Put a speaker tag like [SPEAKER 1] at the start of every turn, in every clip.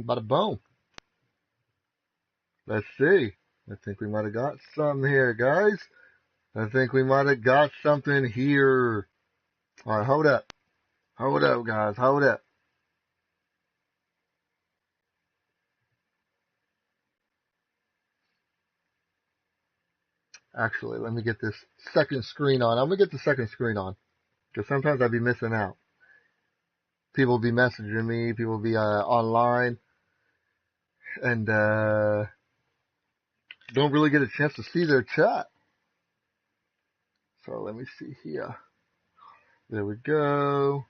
[SPEAKER 1] bing, bada boom. Let's see. I think we might have got something here, guys. I think we might have got something here. All right, hold up. Hold up, guys. Hold up. Actually, let me get this second screen on. I'm going to get the second screen on because sometimes I'd be missing out. People will be messaging me. People will be online and don't really get a chance to see their chat. So let me see here. There we go.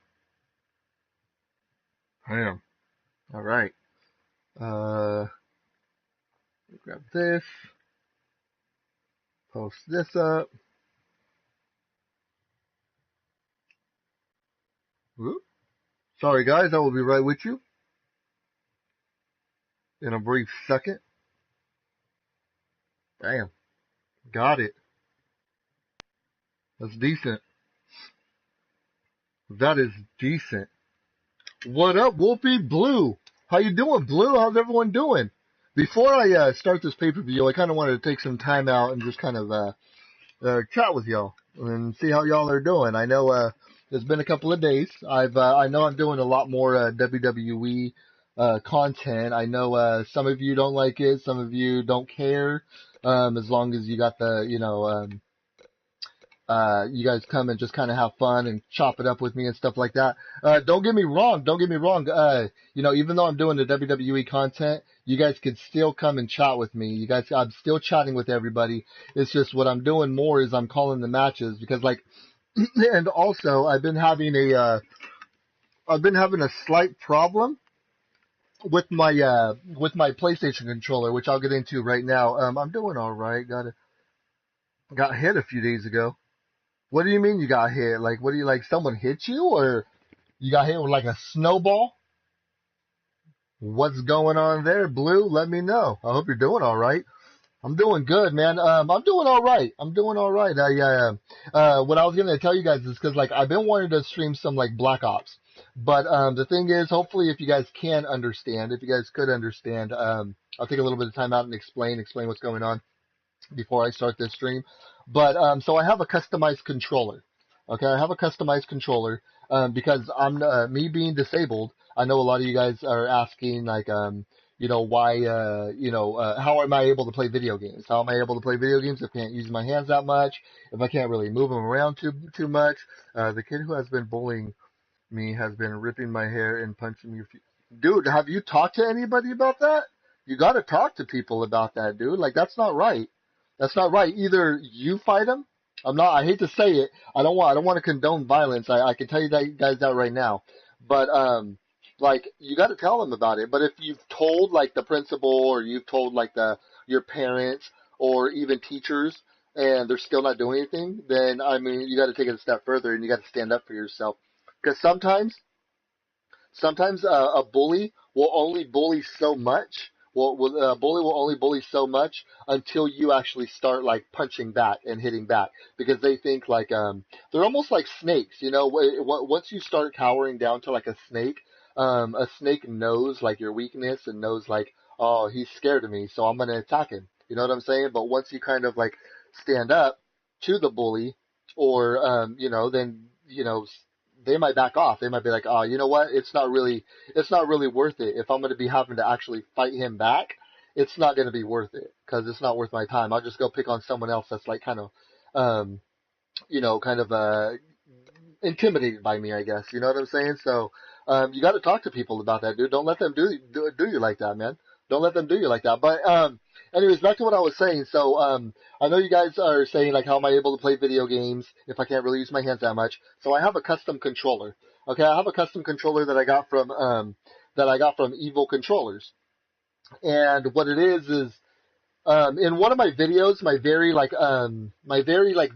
[SPEAKER 1] Bam. All right. Grab this. Post this up. Whoop. Sorry guys, I will be right with you in a brief second. Bam. Got it. That's decent. That is decent. What up, Wolfie Blue? How you doing, Blue? How's everyone doing? Before I start this pay-per-view, I kind of wanted to take some time out and just kind of chat with y'all and see how y'all are doing. I know it's been a couple of days. I know I'm doing a lot more WWE content. I know some of you don't like it, some of you don't care. As long as you got the, you guys come and just kind of have fun and chop it up with me and stuff like that. Don't get me wrong. Even though I'm doing the WWE content, you guys can still come and chat with me. I'm still chatting with everybody. It's just what I'm doing more is I'm calling the matches because and also I've been having a slight problem with my PlayStation controller, which I'll get into right now. I'm doing all right. Got hit a few days ago. What do you mean you got hit? What do you someone hit you or you got hit with a snowball? What's going on there, Blue? Let me know. I hope you're doing all right. I'm doing good, man. I'm doing all right. What I was going to tell you guys is because I've been wanting to stream some Black Ops. But the thing is, hopefully if you guys could understand, I'll take a little bit of time out and explain what's going on before I start this stream. But so I have a customized controller. Okay, I have a customized controller because I'm me being disabled. I know a lot of you guys are asking why how am I able to play video games? How am I able to play video games if I can't use my hands that much? If I can't really move them around too much? The kid who has been bullying me has been ripping my hair and punching me. Dude, have you talked to anybody about that? You got to talk to people about that, dude. That's not right. That's not right. Either you fight him. I hate to say it. I don't want to condone violence. I can tell you guys that right now. But, you got to tell them about it. But if you've told, the principal or you've told, your parents or even teachers and they're still not doing anything, then, you got to take it a step further and you got to stand up for yourself. Because sometimes a bully will only bully so much. A bully will only bully so much until you actually start punching back and hitting back because they think they're almost like snakes, Once you start cowering down to a snake knows your weakness and knows oh, he's scared of me, so I'm gonna attack him. You know what I'm saying? But once you kind of stand up to the bully, or then they might back off. They might be like, oh, you know what? It's not really worth it. If I'm going to be having to actually fight him back, it's not going to be worth it because it's not worth my time. I'll just go pick on someone else that's intimidated by me, I guess. You know what I'm saying? So, you got to talk to people about that, dude. Don't let them do you like that, man. Don't let them do you like that. But, anyways, back to what I was saying. So, I know you guys are saying how am I able to play video games if I can't really use my hands that much? So I have a custom controller. Okay, I have a custom controller that I got from Evil Controllers. And what it is in one of my videos, my very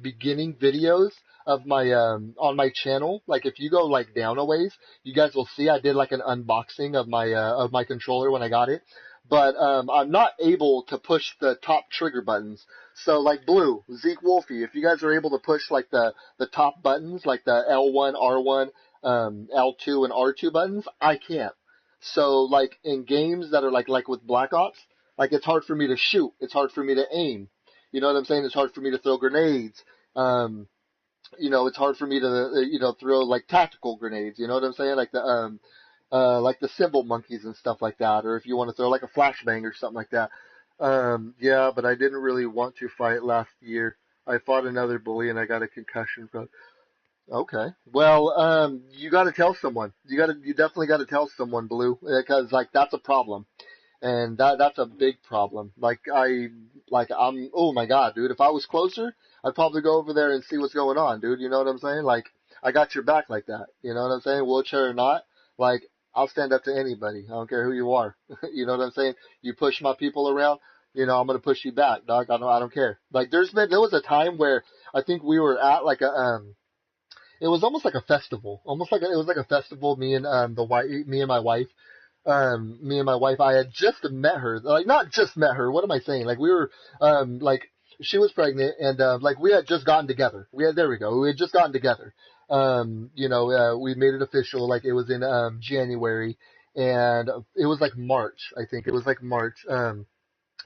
[SPEAKER 1] beginning videos of my on my channel, if you go down a ways, you guys will see I did an unboxing of my controller when I got it. But I'm not able to push the top trigger buttons. So Blue, Zeke Wolfie, if you guys are able to push the top buttons, the L1, R1, L2, and R2 buttons, I can't. So like in games that are like with Black Ops, like it's hard for me to shoot. It's hard for me to aim. You know what I'm saying? It's hard for me to throw grenades. Um, it's hard for me to, throw like tactical grenades. You know what I'm saying? Like the symbol monkeys and stuff like that. Or if you want to throw like a flashbang or something like that. Yeah, but I didn't really want to fight last year. I fought another bully and I got a concussion from. Okay. Well, you got to tell someone. You definitely got to tell someone, Blue, because like that's a problem, and that's a big problem. Oh my God, dude. If I was closer, I'd probably go over there and see what's going on, dude. You know what I'm saying? Like I got your back like that. You know what I'm saying? Wheelchair or not, like I'll stand up to anybody. I don't care who you are. You know what I'm saying? You push my people around. I'm gonna push you back, dog. I don't care. Like there was a time where I think we were at like it was almost like a festival, it was like a festival. Me and my wife, I had just met her, like not just met her. What am I saying? Like we were, like she was pregnant, and like we had just gotten together. There we go. We had just gotten together. We made it official. Like it was in January, and it was like March. I think it was like March.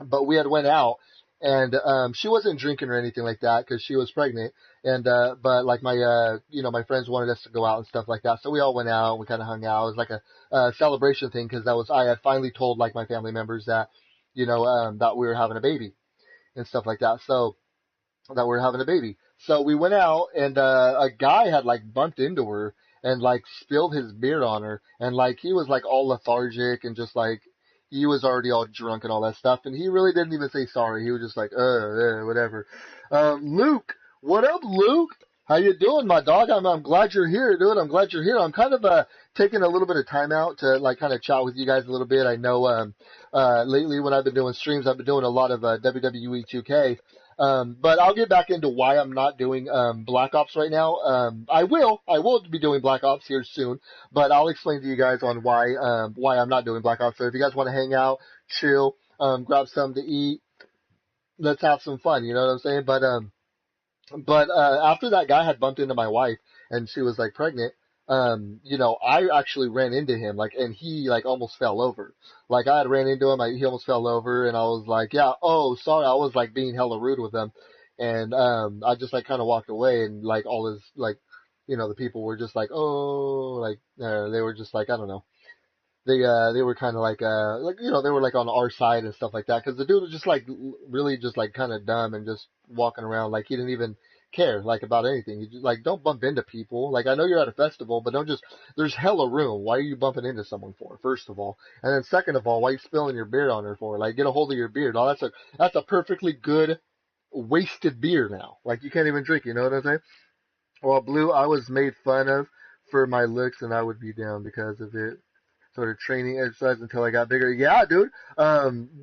[SPEAKER 1] But we had went out, and she wasn't drinking or anything like that because she was pregnant, and but like my friends wanted us to go out and stuff like that, so we all went out and we kind of hung out. It was like a celebration thing because I had finally told like my family members that that we were having a baby and stuff like that, so that we were having a baby. So we went out, and a guy had like bumped into her and like spilled his beer on her, and like he was like all lethargic and just like he was already all drunk and all that stuff, and he really didn't even say sorry. He was just like, whatever. Luke, what up, Luke? How you doing, my dog? I'm glad you're here, dude. I'm glad you're here. I'm kind of taking a little bit of time out to like kind of chat with you guys a little bit. I know lately when I've been doing streams, I've been doing a lot of WWE2K. But I'll get back into why I'm not doing Black Ops right now. I will be doing Black Ops here soon, but I'll explain to you guys on why I'm not doing Black Ops. So if you guys want to hang out, chill, grab something to eat, let's have some fun. You know what I'm saying? But after that guy had bumped into my wife and she was like pregnant, I actually ran into him, like, and he like almost fell over. Like I had ran into him, he almost fell over, and I was like, yeah, oh, sorry, I was like being hella rude with him, and I just like kind of walked away, and like all his like, the people were just like, oh, like they were just like, I don't know. They were kind of like they were like on our side and stuff like that, because the dude was just like really just like kind of dumb and just walking around like he didn't even care like about anything. You just like don't bump into people. Like I know you're at a festival, but don't just there's hella room. Why are you bumping into someone for? First of all, and then second of all, why are you spilling your beer on her for? Like get a hold of your beer. No, that's a perfectly good wasted beer now. Like you can't even drink. You know what I'm saying? Well, Blue, I was made fun of for my looks, and I would be down because of it. Sort of training exercise until I got bigger. Yeah, dude.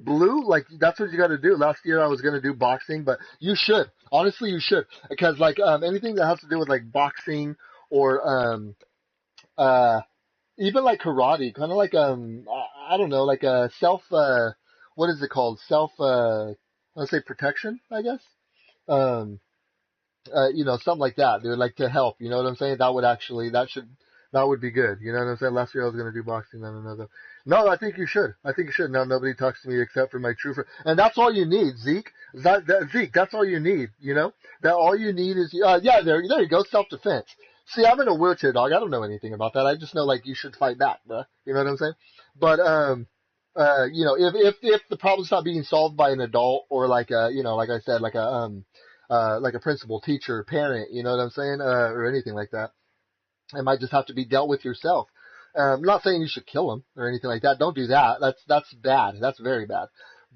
[SPEAKER 1] Blue, like that's what you got to do. Last year I was gonna do boxing, but you should. Honestly, you should, because like anything that has to do with like boxing or uh even like karate, kind of like I don't know, like self what is it called? Self let's say protection, I guess. Um something like that, dude, like to help, you know what I'm saying? That would be good. You know what I'm saying? Last year I was going to do boxing, then another. No, I think you should. I think you should. Now nobody talks to me except for my true friend. And that's all you need, Zeke. Zeke, that's all you need, That all you need is, yeah, there you go, self-defense. See, I'm in a wheelchair, dog. I don't know anything about that. I just know, like, you should fight back, bruh. You know what I'm saying? But, if the problem's not being solved by an adult or like like I said, like a principal, teacher, parent, you know what I'm saying? Or anything like that. It might just have to be dealt with yourself. I'm not saying you should kill him or anything like that. Don't do that. That's bad. That's very bad.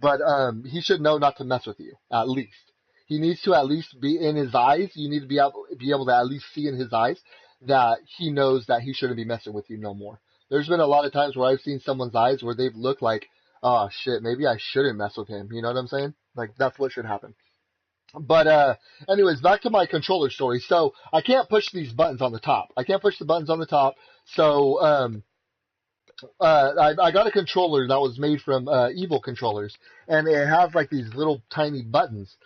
[SPEAKER 1] But he should know not to mess with you, at least. He needs to at least be in his eyes. You need to be able to at least see in his eyes that he knows that he shouldn't be messing with you no more. There's been a lot of times where I've seen someone's eyes where they've looked like, oh shit, maybe I shouldn't mess with him. You know what I'm saying? Like that's what should happen. But anyways, back to my controller story. So I can't push these buttons on the top. I can't push the buttons on the top. So I got a controller that was made from Evil controllers, and it has like these little tiny buttons,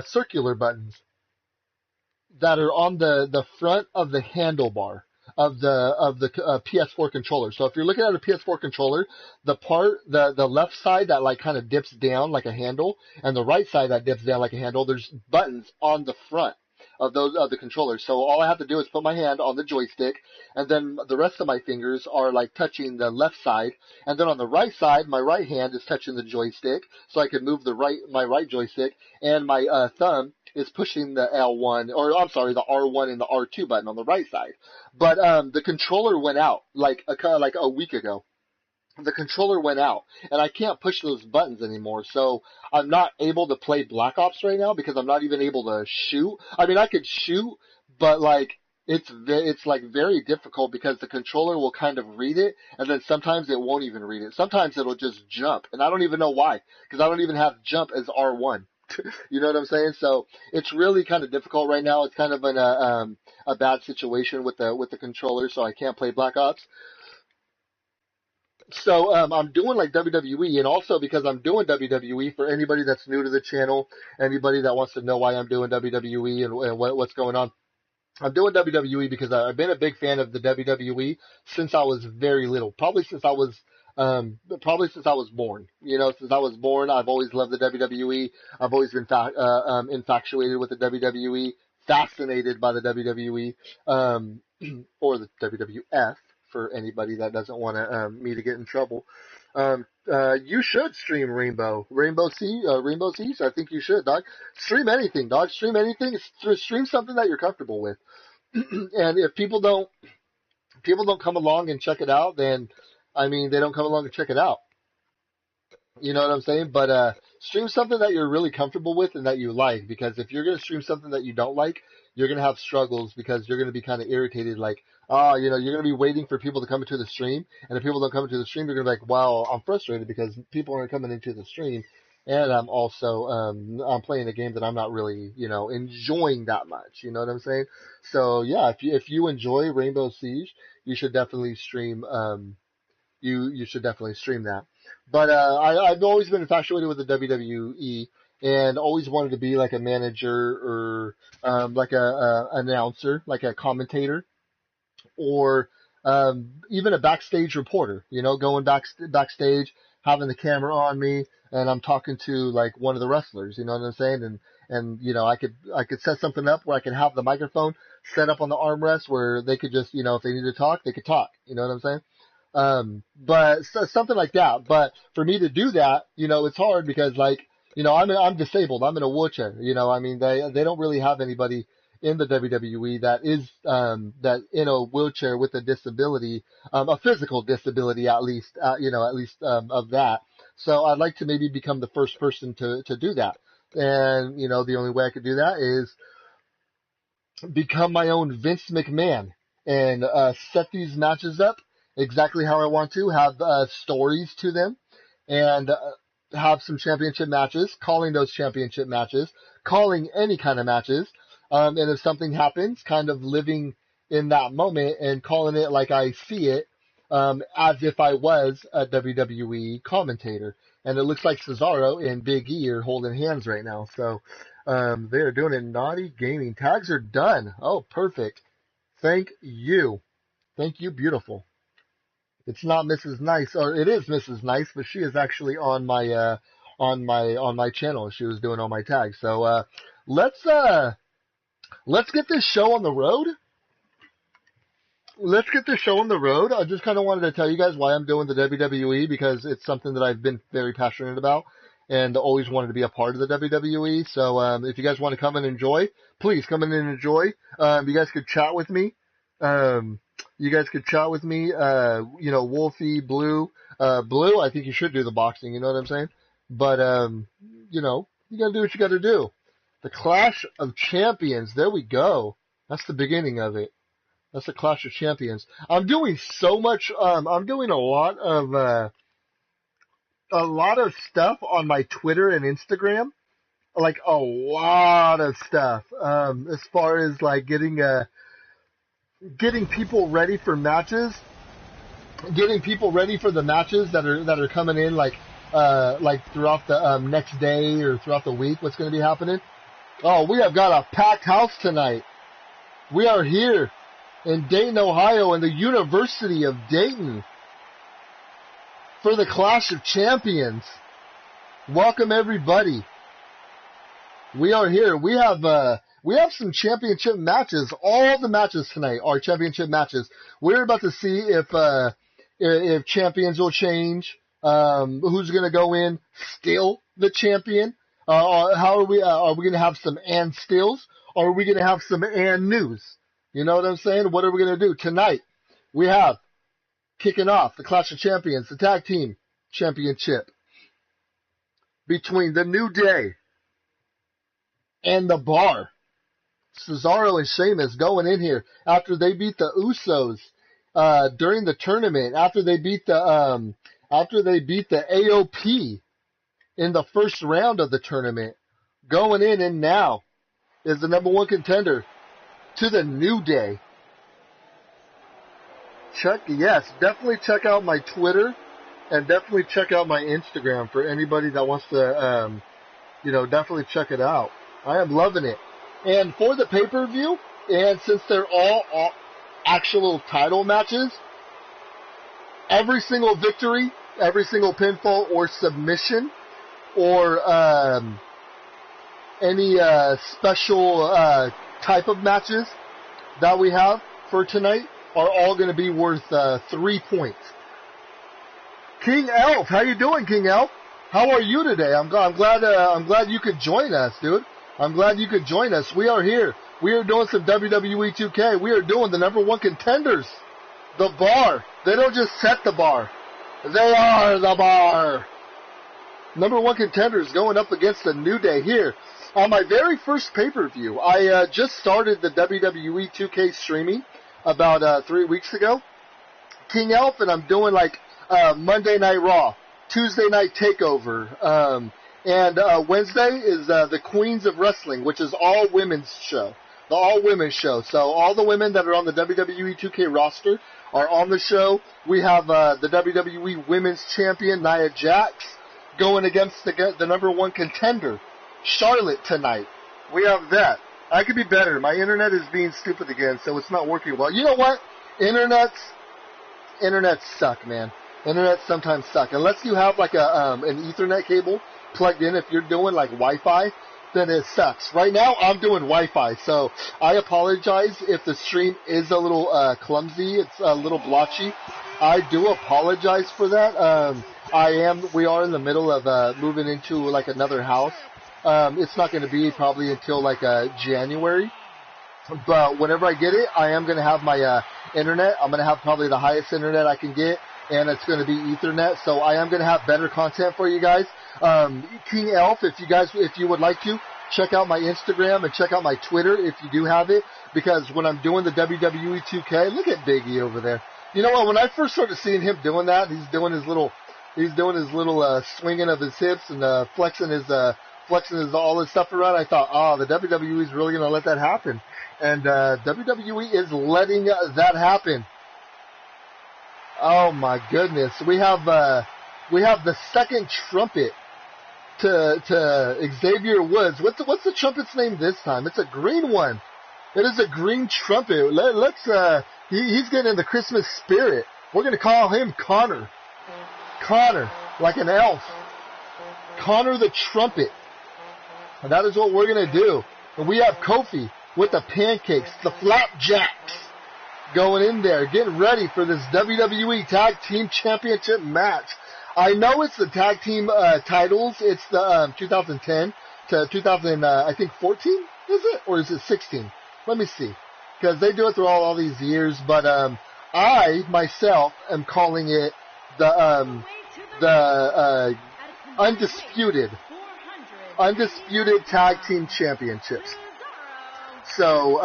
[SPEAKER 1] circular buttons that are on the front of the handlebar. of the PS4 controller. So if you're looking at a PS4 controller, the left side that like kind of dips down like a handle, and the right side that dips down like a handle, there's buttons on the front of the controllers. So all I have to do is put my hand on the joystick, and then the rest of my fingers are like touching the left side, and then on the right side, my right hand is touching the joystick, so I can move my right joystick, and my thumb is pushing the L1, or I'm sorry, the R1 and the R2 button on the right side. But the controller went out like a week ago. The controller went out, and I can't push those buttons anymore, so I'm not able to play Black Ops right now because I'm not even able to shoot. I mean, I could shoot, but like it's like very difficult because the controller will kind of read it, and then sometimes it won't even read it. Sometimes it'll just jump, and I don't even know why, because I don't even have jump as R1. You know what I'm saying? So it's really kind of difficult right now. It's kind of in a bad situation with the controller, so I can't play Black Ops. So I'm doing like WWE, and also because I'm doing WWE, for anybody that's new to the channel, anybody that wants to know why I'm doing WWE and what's going on, I'm doing WWE because I've been a big fan of the WWE since I was very little, probably since I was born. You know, since I was born, I've always loved the WWE. I've always been infatuated with the WWE, fascinated by the WWE, or the WWF. For anybody that doesn't want me to get in trouble, you should stream Rainbow Siege. I think you should, dog. Stream anything, dog. Stream anything. Stream something that you're comfortable with. And if people don't come along and check it out, then I mean they don't come along and check it out. You know what I'm saying? But stream something that you're really comfortable with and that you like, because if you're gonna stream something that you don't like, you're gonna have struggles because you're gonna be kind of irritated, like, you know, you're gonna be waiting for people to come into the stream, and if people don't come into the stream, you're gonna be like, wow, I'm frustrated because people aren't coming into the stream, and I'm also I'm playing a game that I'm not really, you know, enjoying that much. You know what I'm saying? So yeah, if you enjoy Rainbow Siege, you should definitely stream you should definitely stream that. But I've always been infatuated with the WWE and always wanted to be like a manager or like a announcer, like a commentator, or even a backstage reporter. You know, going backstage, having the camera on me, and I'm talking to like one of the wrestlers. You know what I'm saying? And you know, I could set something up where I could have the microphone set up on the armrest where they could just, you know, if they need to talk, they could talk. You know what I'm saying? But something like that. But for me to do that, you know, it's hard because like, you know, I'm disabled. I'm in a wheelchair. You know, I mean, they don't really have anybody in the WWE that is, that in a wheelchair with a disability, a physical disability at least, of that. So I'd like to maybe become the first person to do that. And, you know, the only way I could do that is become my own Vince McMahon and, set these matches up exactly how I want to, have stories to them, and have some championship matches, calling those championship matches, calling any kind of matches, and if something happens, kind of living in that moment and calling it like I see it, as if I was a WWE commentator. And it looks like Cesaro and Big E are holding hands right now, so they are doing it. Naughty Gaming tags are done. Oh, perfect. Thank you, beautiful. It's not Mrs. Nice, or it is Mrs. Nice, but she is actually on my channel. She was doing all my tags. So let's get this show on the road. Let's get this show on the road. I just kind of wanted to tell you guys why I'm doing the WWE, because it's something that I've been very passionate about and always wanted to be a part of the WWE. So if you guys want to come and enjoy, please come in and enjoy. You guys could chat with me. You know, Wolfie, Blue, I think you should do the boxing, you know what I'm saying? But, you know, you gotta do what you gotta do. The Clash of Champions, there we go. That's the beginning of it. That's the Clash of Champions. I'm doing so much, I'm doing a lot of stuff on my Twitter and Instagram. Like, a lot of stuff, as far as like getting people ready for matches, getting people ready for the matches that are coming in, like throughout the next day or throughout the week. What's going to be happening? Oh, we have got a packed house tonight. We are here. in Dayton, Ohio, in the University of Dayton for the Clash of Champions. Welcome, everybody. We are here. We have some championship matches. All the matches tonight are championship matches. We're about to see if champions will change. Who's going to go in still the champion? How are we going to have some and stills, or are we going to have some and news? You know what I'm saying? What are we going to do tonight? We have kicking off the Clash of Champions, the tag team championship between the New Day and the Bar. Cesaro and Sheamus going in here after they beat the Usos during the tournament. After they beat the AOP in the first round of the tournament, going in and now is the number one contender to the New Day. Definitely check out my Twitter and definitely check out my Instagram for anybody that wants to, definitely check it out. I am loving it. And for the pay-per-view, and since they're all actual title matches, every single victory, every single pinfall or submission, or any special type of matches that we have for tonight are all going to be worth 3 points. King Elf, how you doing, King Elf? How are you today? I'm glad you could join us, dude. I'm glad you could join us. We are here. We are doing some WWE2K. We are doing the number one contenders, the Bar. They don't just set the bar. They are the Bar. Number one contenders going up against the New Day here. On my very first pay-per-view, I just started the WWE2K streaming about 3 weeks ago. King Elf, and I'm doing like Monday Night Raw, Tuesday Night Takeover, and Wednesday is the Queens of Wrestling, which is all women's show. The all women's show. So all the women that are on the WWE 2K roster are on the show. We have the WWE Women's Champion, Nia Jax, going against the number one contender, Charlotte, tonight. We have that. I could be better. My internet is being stupid again, so it's not working well. You know what? Internets suck, man. Internets sometimes suck. Unless you have like an Ethernet cable plugged in, if you're doing like Wi-Fi, then it sucks. Right now, I'm doing Wi-Fi, so I apologize if the stream is a little clumsy. It's a little blotchy. I do apologize for that. We are in the middle of moving into like another house. It's not going to be probably until like January. But whenever I get it, I am going to have my internet. I'm going to have probably the highest internet I can get, and it's going to be Ethernet. So I am going to have better content for you guys. King Elf, if you would like to, check out my Instagram and check out my Twitter if you do have it, because when I'm doing the WWE 2K, look at Big E over there. You know what? When I first started seeing him doing that, he's doing his little swinging of his hips and flexing his all his stuff around. I thought, the WWE is really going to let that happen, and WWE is letting that happen. Oh my goodness, we have the second trumpet to Xavier Woods. What's the trumpet's name this time? It's a green one. It is a green trumpet. He's getting in the Christmas spirit. We're going to call him Connor. Connor, like an elf. Connor the trumpet. And that is what we're going to do. And we have Kofi with the pancakes, the flapjacks, going in there, getting ready for this WWE Tag Team Championship match. I know it's the tag team titles. It's the 2010 to 2014, is it? Or is it 16? Let me see. Because they do it through all these years. But I, myself, am calling it the Undisputed Tag Team Championships. So,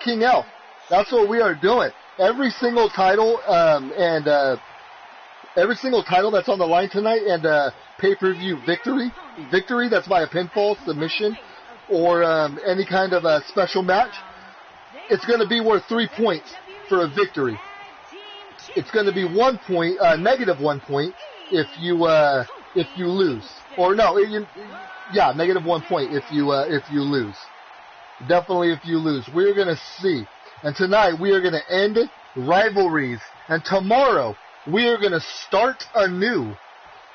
[SPEAKER 1] King Elf. That's what we are doing. Every single title, every single title that's on the line tonight, and pay-per-view victory that's by a pinfall, submission, or any kind of a special match, it's going to be worth 3 points for a victory. It's going to be 1 point, negative 1 point if you lose. Or no, negative 1 point if you lose. Definitely if you lose. We're going to see. And tonight we are going to end rivalries. And tomorrow we are going to start anew.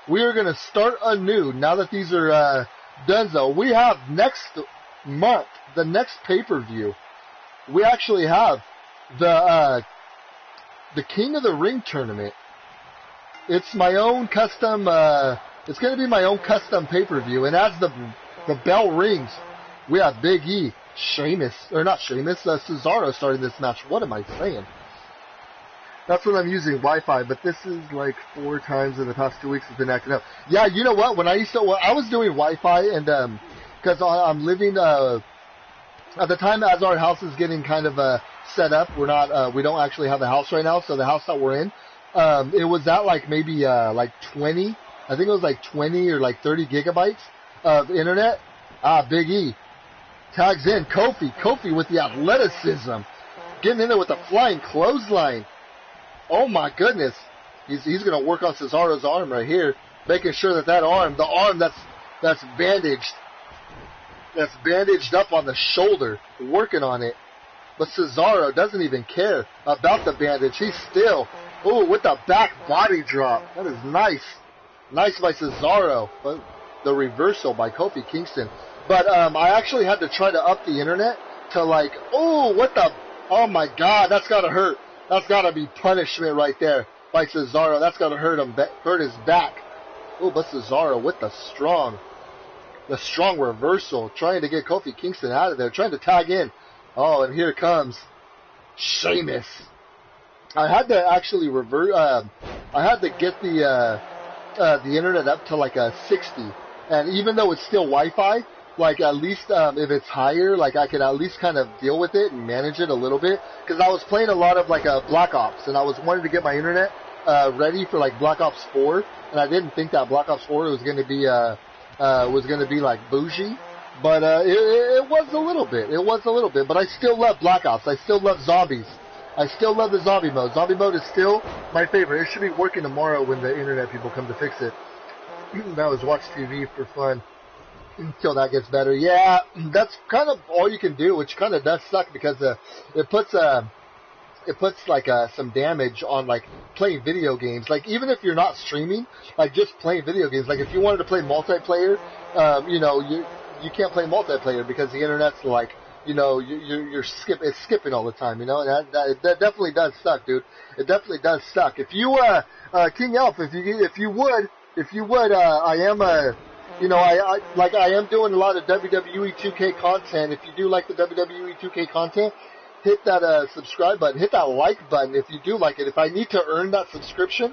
[SPEAKER 1] We are going to start anew now that these are donezo. We have next month, the next pay-per-view. We actually have the King of the Ring tournament. It's my own custom. It's going to be my own custom pay-per-view. And as the bell rings, we have Big E, Cesaro starting this match. What am I saying? That's when I'm using Wi-Fi, but this is like 4 times in the past 2 weeks it's been acting up. Yeah, you know what? When I was doing Wi-Fi, and because I'm living at the time as our house is getting kind of set up, we don't actually have a house right now. So the house that we're in, it was at like maybe like 20. I think it was like 20 or like 30 gigabytes of internet. Big E tags in Kofi with the athleticism, getting in there with a flying clothesline. Oh my goodness. He's going to work on Cesaro's arm right here, making sure that arm, the arm that's bandaged up on the shoulder, working on it. But Cesaro doesn't even care about the bandage. He's still, with the back body drop. That is nice. Nice by Cesaro. But the reversal by Kofi Kingston. But I actually had to try to up the internet to like, oh my God, that's got to hurt. That's got to be punishment right there by Cesaro. That's got to hurt his back. Oh, but Cesaro with the strong reversal, trying to get Kofi Kingston out of there, trying to tag in. Oh, and here comes Sheamus. I had to actually I had to get the internet up to like a 60, and even though it's still Wi-Fi, like at least if it's higher, like I could at least kind of deal with it and manage it a little bit, because I was playing a lot of like Black Ops, and I was wanting to get my internet ready for like Black Ops 4, and I didn't think that Black Ops 4 was going to be like bougie, but it was a little bit. It was a little bit, but I still love Black Ops. I still love zombies. I still love the zombie mode. Zombie mode is still my favorite. It should be working tomorrow when the internet people come to fix it. That was watch TV for fun until that gets better. Yeah, that's kind of all you can do, which kind of does suck because it puts like some damage on like playing video games. Like even if you're not streaming, like just playing video games. Like if you wanted to play multiplayer, you can't play multiplayer because the internet's like, it's skipping all the time. That definitely does suck, dude. It definitely does suck. If you King Elf, if you would, I am I am doing a lot of WWE 2K content. If you do like the WWE 2K content, hit that subscribe button, hit that like button if you do like it. If I need to earn that subscription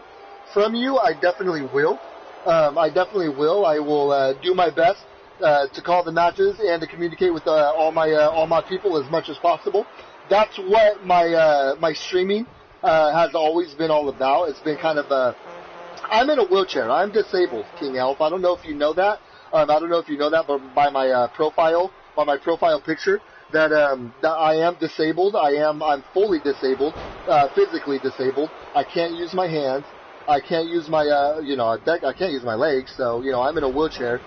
[SPEAKER 1] from you, I definitely will. I will do my best to call the matches and to communicate with all my people as much as possible. That's what my streaming has always been all about. It's been kind of I'm in a wheelchair. I'm disabled, King Elf. I don't know if you know that. I don't know if you know that, but by my profile picture, that I am disabled. I'm fully disabled, physically disabled. I can't use my hands. I can't use my I can't use my legs. So I'm in a wheelchair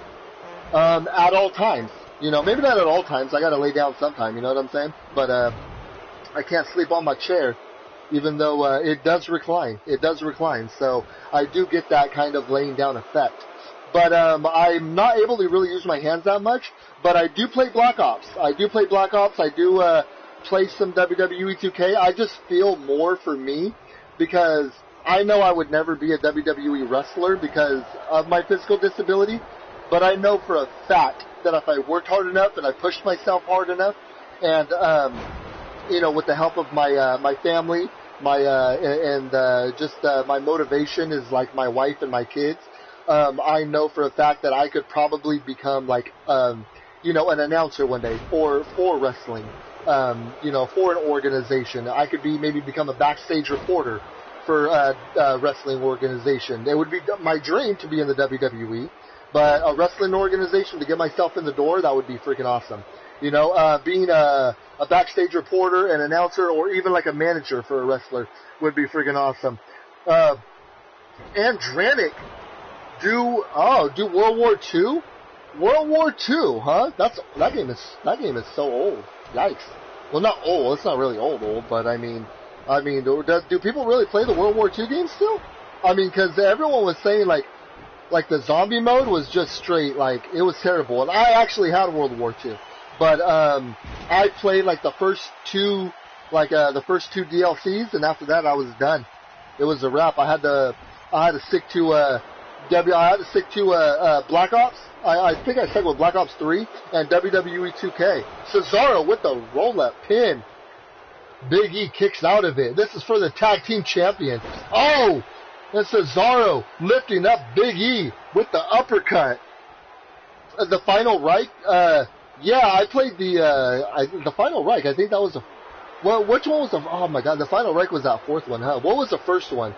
[SPEAKER 1] at all times. Maybe not at all times. I got to lay down sometime. You know what I'm saying? But I can't sleep on my chair, even though it does recline. It does recline. So I do get that kind of laying down effect. But I'm not able to really use my hands that much. But I do play Black Ops. I do play some WWE 2K. I just feel more for me because I know I would never be a WWE wrestler because of my physical disability. But I know for a fact that if I worked hard enough and I pushed myself hard enough and with the help of my family, my motivation is like my wife and my kids. I know for a fact that I could probably become like, an announcer one day for wrestling, for an organization. I could maybe become a backstage reporter for a wrestling organization. It would be my dream to be in the WWE, but a wrestling organization to get myself in the door, that would be freaking awesome. Being a backstage reporter, an announcer, or even like a manager for a wrestler would be freaking awesome. Andranik, do World War II? World War II, huh? That game is so old. Yikes. Well, not old. It's not really old, but I mean, do people really play the World War II games still? I mean, because everyone was saying like the zombie mode was just straight, like it was terrible. And I actually had World War II, but I played like the first two DLCs, and after that I was done. It was a wrap. I had to stick to Black Ops. I think I stuck with Black Ops 3 and WWE2K. Cesaro with the roll-up pin. Big E kicks out of it. This is for the tag team champion. Oh! And Cesaro lifting up Big E with the uppercut. The Final Reich? Yeah, I played the Final Reich. I think that was which one was oh my god, the Final Reich was that fourth one, huh? What was the first one?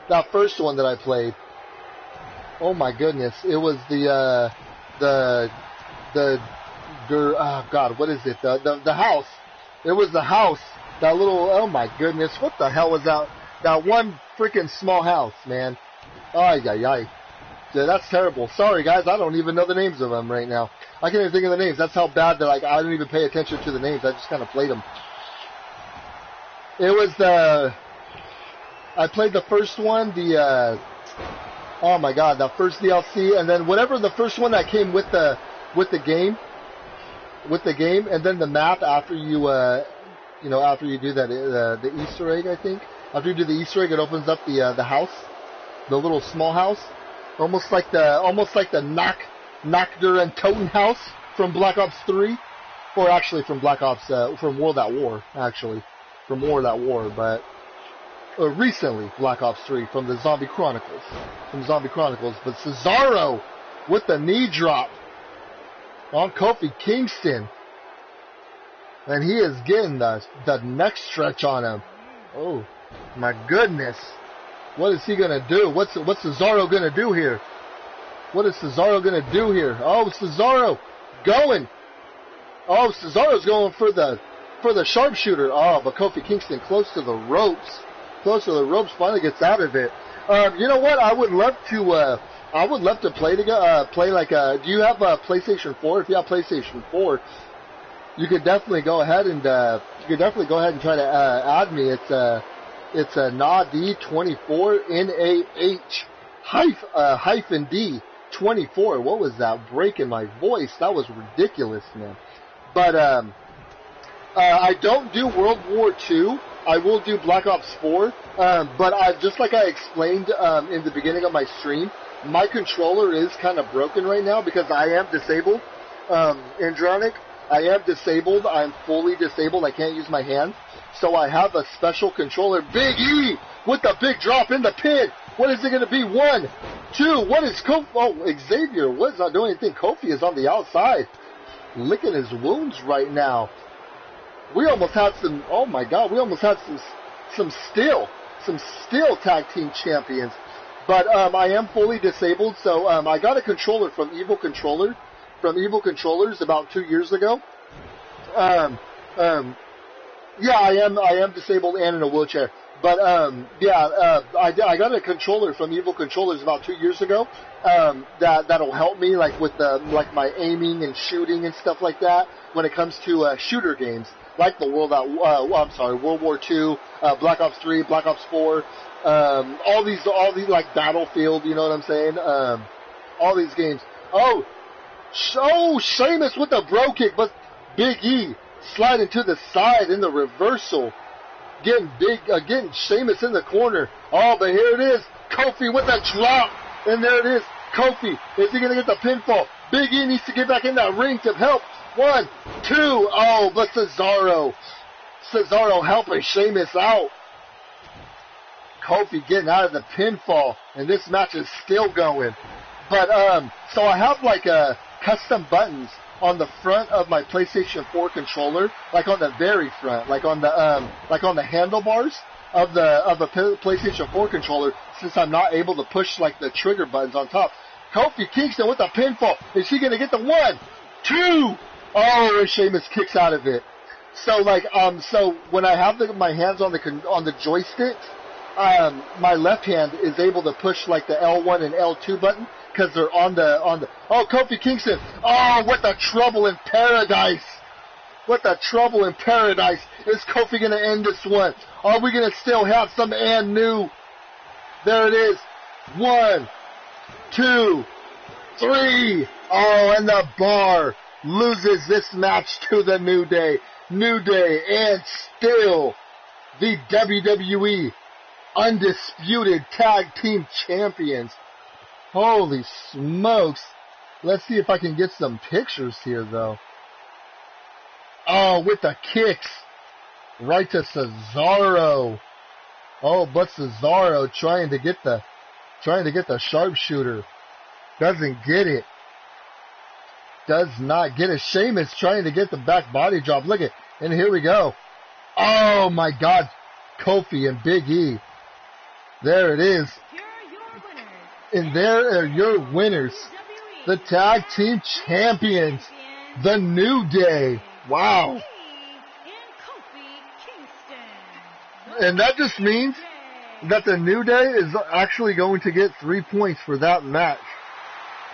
[SPEAKER 1] That first one that I played. Oh my goodness, it was oh god, what is it? The house. It was the house. That little, oh my goodness, what the hell was that? That one freaking small house, man. Ay, ay, ay. Yeah, that's terrible. Sorry guys, I don't even know the names of them right now. I can't even think of the names. That's how bad that I didn't even pay attention to the names. I just kind of played them. It was I played the first one, oh my god, that first DLC, and then whatever the first one that came with the game, and then the map after you after you do that the Easter egg, I think. After you do the Easter egg, it opens up the house, the little small house, almost like the Nackder and Toten house from Black Ops 3, or actually from Black Ops from World at War, actually from World at War, but. Recently, Black Ops 3 from the Zombie Chronicles. But Cesaro with the knee drop on Kofi Kingston. And he is getting the neck stretch on him. Oh, my goodness. What is he going to do? What's Cesaro going to do here? What is Cesaro going to do here? Oh, Cesaro going. Oh, Cesaro's going for the sharpshooter. Oh, but Kofi Kingston close to the ropes. Finally gets out of it. You know what? I would love to play like do you have a PlayStation 4? If you have PlayStation 4, you could definitely go ahead and try to add me. It's a NAD24 NAH -D 24. What was that? Breaking my voice. That was ridiculous, man. But I don't do World War II. I will do Black Ops 4, but just like I explained in the beginning of my stream, my controller is kind of broken right now because I am disabled. Andronic, I am disabled. I'm fully disabled. I can't use my hands. So I have a special controller. Big E with the big drop in the pin. What is it going to be? 1, 2. What is Kofi? Oh, Xavier was not doing anything. Kofi is on the outside, licking his wounds right now. We almost had some, oh my god, some steel tag team champions. But I am fully disabled, so I got a controller from Evil Controllers about 2 years ago. Yeah, I am disabled and in a wheelchair. But I got a controller from Evil Controllers about 2 years ago. That'll help me like with my aiming and shooting and stuff like that when it comes to shooter games. Like the World War II, Black Ops 3, Black Ops 4, all these like Battlefield, you know what I'm saying? All these games. Oh, Sheamus with the bro kick, but Big E sliding to the side in the reversal, getting Sheamus in the corner. Oh, but here it is, Kofi with a drop, and there it is, Kofi. Is he gonna get the pinfall? Big E needs to get back in that ring to help. 1, 2, oh, but Cesaro helping Sheamus out. Kofi getting out of the pinfall, and this match is still going. But, so I have like custom buttons on the front of my PlayStation 4 controller, like on the very front, like on the handlebars of the PlayStation 4 controller, since I'm not able to push like the trigger buttons on top. Kofi Kingston with the pinfall. Is he gonna get the 1, 2? Oh, and Sheamus kicks out of it. So like, so when I have my hands on the joystick, my left hand is able to push like the L1 and L2 button because they're on the. Oh, Kofi Kingston! Oh, what the trouble in paradise! What the trouble in paradise? Is Kofi going to end this one? Are we going to still have some and new? There it is. 1, 2, 3. Oh, and the Bar loses this match to the New Day. New Day and still the WWE Undisputed Tag Team Champions. Holy smokes. Let's see if I can get some pictures here, though. Oh, with the kicks. Right to Cesaro. Oh, but Cesaro trying to get the sharpshooter. Doesn't get it. Does not get it. Sheamus trying to get the back body drop. Look at, and here we go. Oh my God. Kofi and Big E. There it is. And there are your winners. The Tag Team Champions. The New Day. Wow. And that just means that the New Day is actually going to get 3 points for that match.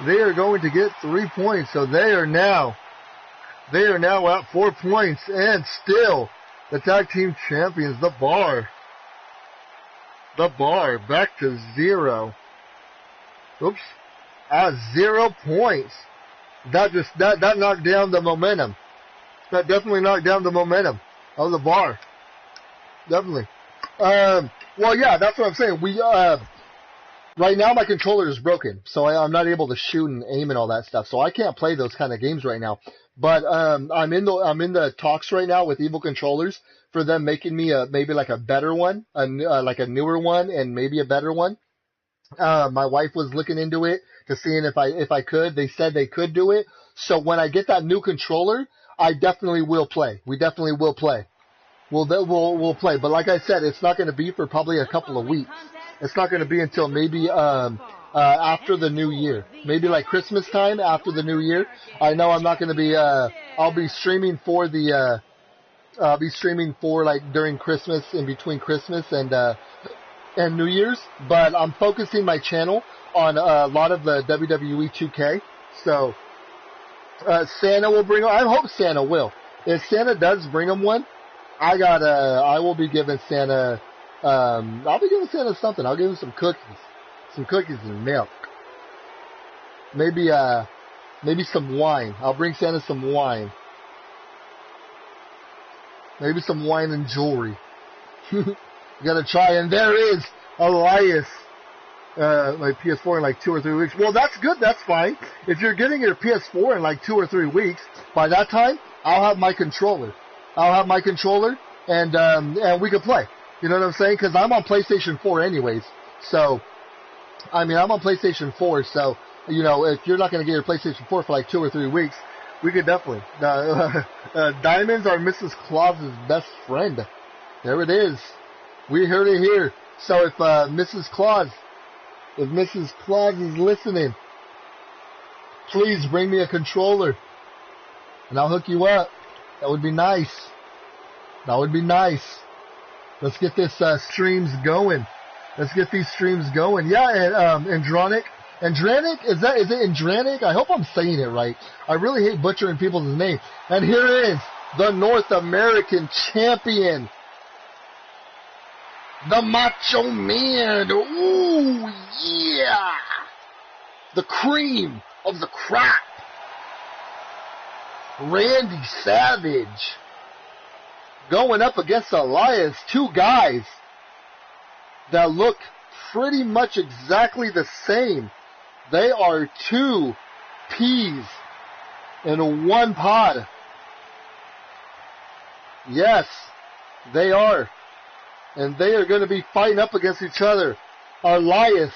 [SPEAKER 1] They are going to get 3 points. So they are now at 4 points. And still, the Tag Team Champions, the Bar. The Bar back to 0. Oops. At 0 points. That knocked down the momentum. That definitely knocked down the momentum of the Bar. Definitely. Well, yeah, that's what I'm saying. Right now my controller is broken, so I'm not able to shoot and aim and all that stuff. So I can't play those kind of games right now. But I'm in the talks right now with Evil Controllers for them making me maybe like a better one, like a newer one, and maybe a better one. My wife was looking into it to seeing if I could. They said they could do it. So when I get that new controller, I definitely will play. We definitely will play. We'll play. But like I said, it's not going to be for probably a couple of weeks. It's not going to be until maybe after the new year. Maybe like Christmas time after the new year. I know I'm not going to be I'll be streaming for like during Christmas, in between Christmas and New Year's, but I'm focusing my channel on a lot of the WWE2K. So Santa will bring. I hope Santa will. If Santa does bring him one, I will be giving Santa. I'll be giving Santa something. I'll give him some cookies and milk. Maybe some wine. I'll bring Santa some wine. Maybe some wine and jewelry. Gotta try. And there is Elias, my PS4 in like 2 or 3 weeks. Well, that's good. That's fine. If you're getting your PS4 in like 2 or 3 weeks, by that time, I'll have my controller. And we can play. You know what I'm saying? Because I'm on PlayStation 4 anyways. So, I mean, I'm on PlayStation 4. So, you know, if you're not going to get your PlayStation 4 for like 2 or 3 weeks, we could definitely. Diamonds are Mrs. Claus's best friend. There it is. We heard it here. So if Mrs. Claus is listening, please bring me a controller, and I'll hook you up. That would be nice. Let's get this streams going. Let's get these streams going. Yeah, and Andranik, is it Andranik? I hope I'm saying it right. I really hate butchering people's names. And here is the North American champion, the Macho Man. Ooh, yeah. The cream of the crop. Randy Savage going up against Elias. Two guys that look pretty much exactly the same. They are two peas in one pod. Yes, they are. And they are going to be fighting up against each other. Elias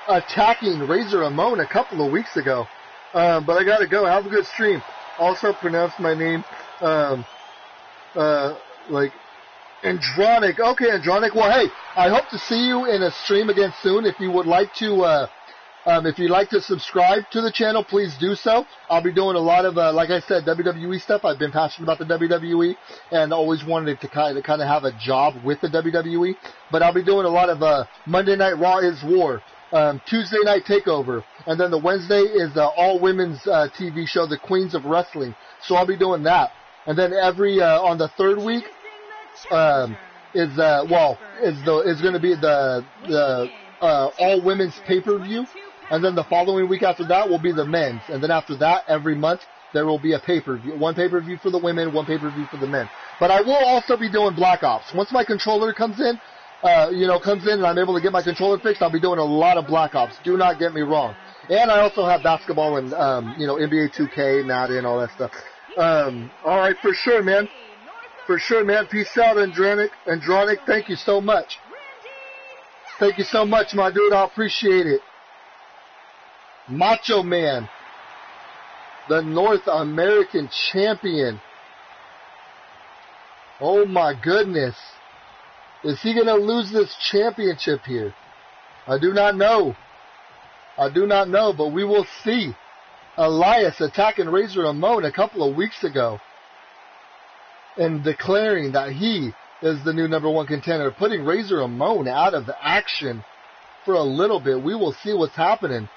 [SPEAKER 1] attacking Razor Ramon a couple of weeks ago. But I gotta go. Have a good stream. Also pronounce my name like Andranik. Okay, Andranik. Well, hey, I hope to see you in a stream again soon. If you would like to, if you'd like to subscribe to the channel, please do so. I'll be doing a lot of, like I said, WWE stuff. I've been passionate about the WWE and always wanted to kind of have a job with the WWE. But I'll be doing a lot of Monday Night Raw is War, Tuesday Night Takeover, And then the Wednesday is the all-women's TV show, The Queens of Wrestling. So I'll be doing that. And then on the third week is going to be the all-women's pay-per-view. And then the following week after that will be the men's. And then after that, every month, there will be a pay-per-view. One pay-per-view for the women, one pay-per-view for the men. But I will also be doing Black Ops. Once my controller comes in and I'm able to get my controller fixed, I'll be doing a lot of Black Ops. Do not get me wrong. And I also have basketball and, NBA 2K, Madden, all that stuff. Alright, for sure, man. For sure, man. Peace out, Andronic. Thank you so much. Thank you so much, my dude. I appreciate it. Macho Man, the North American champion. Oh my goodness. Is he going to lose this championship here? I do not know. But we will see. Elias attacking Razor Ramon a couple of weeks ago and declaring that he is the new #1 contender, putting Razor Ramon out of action for a little bit. We will see what's happening.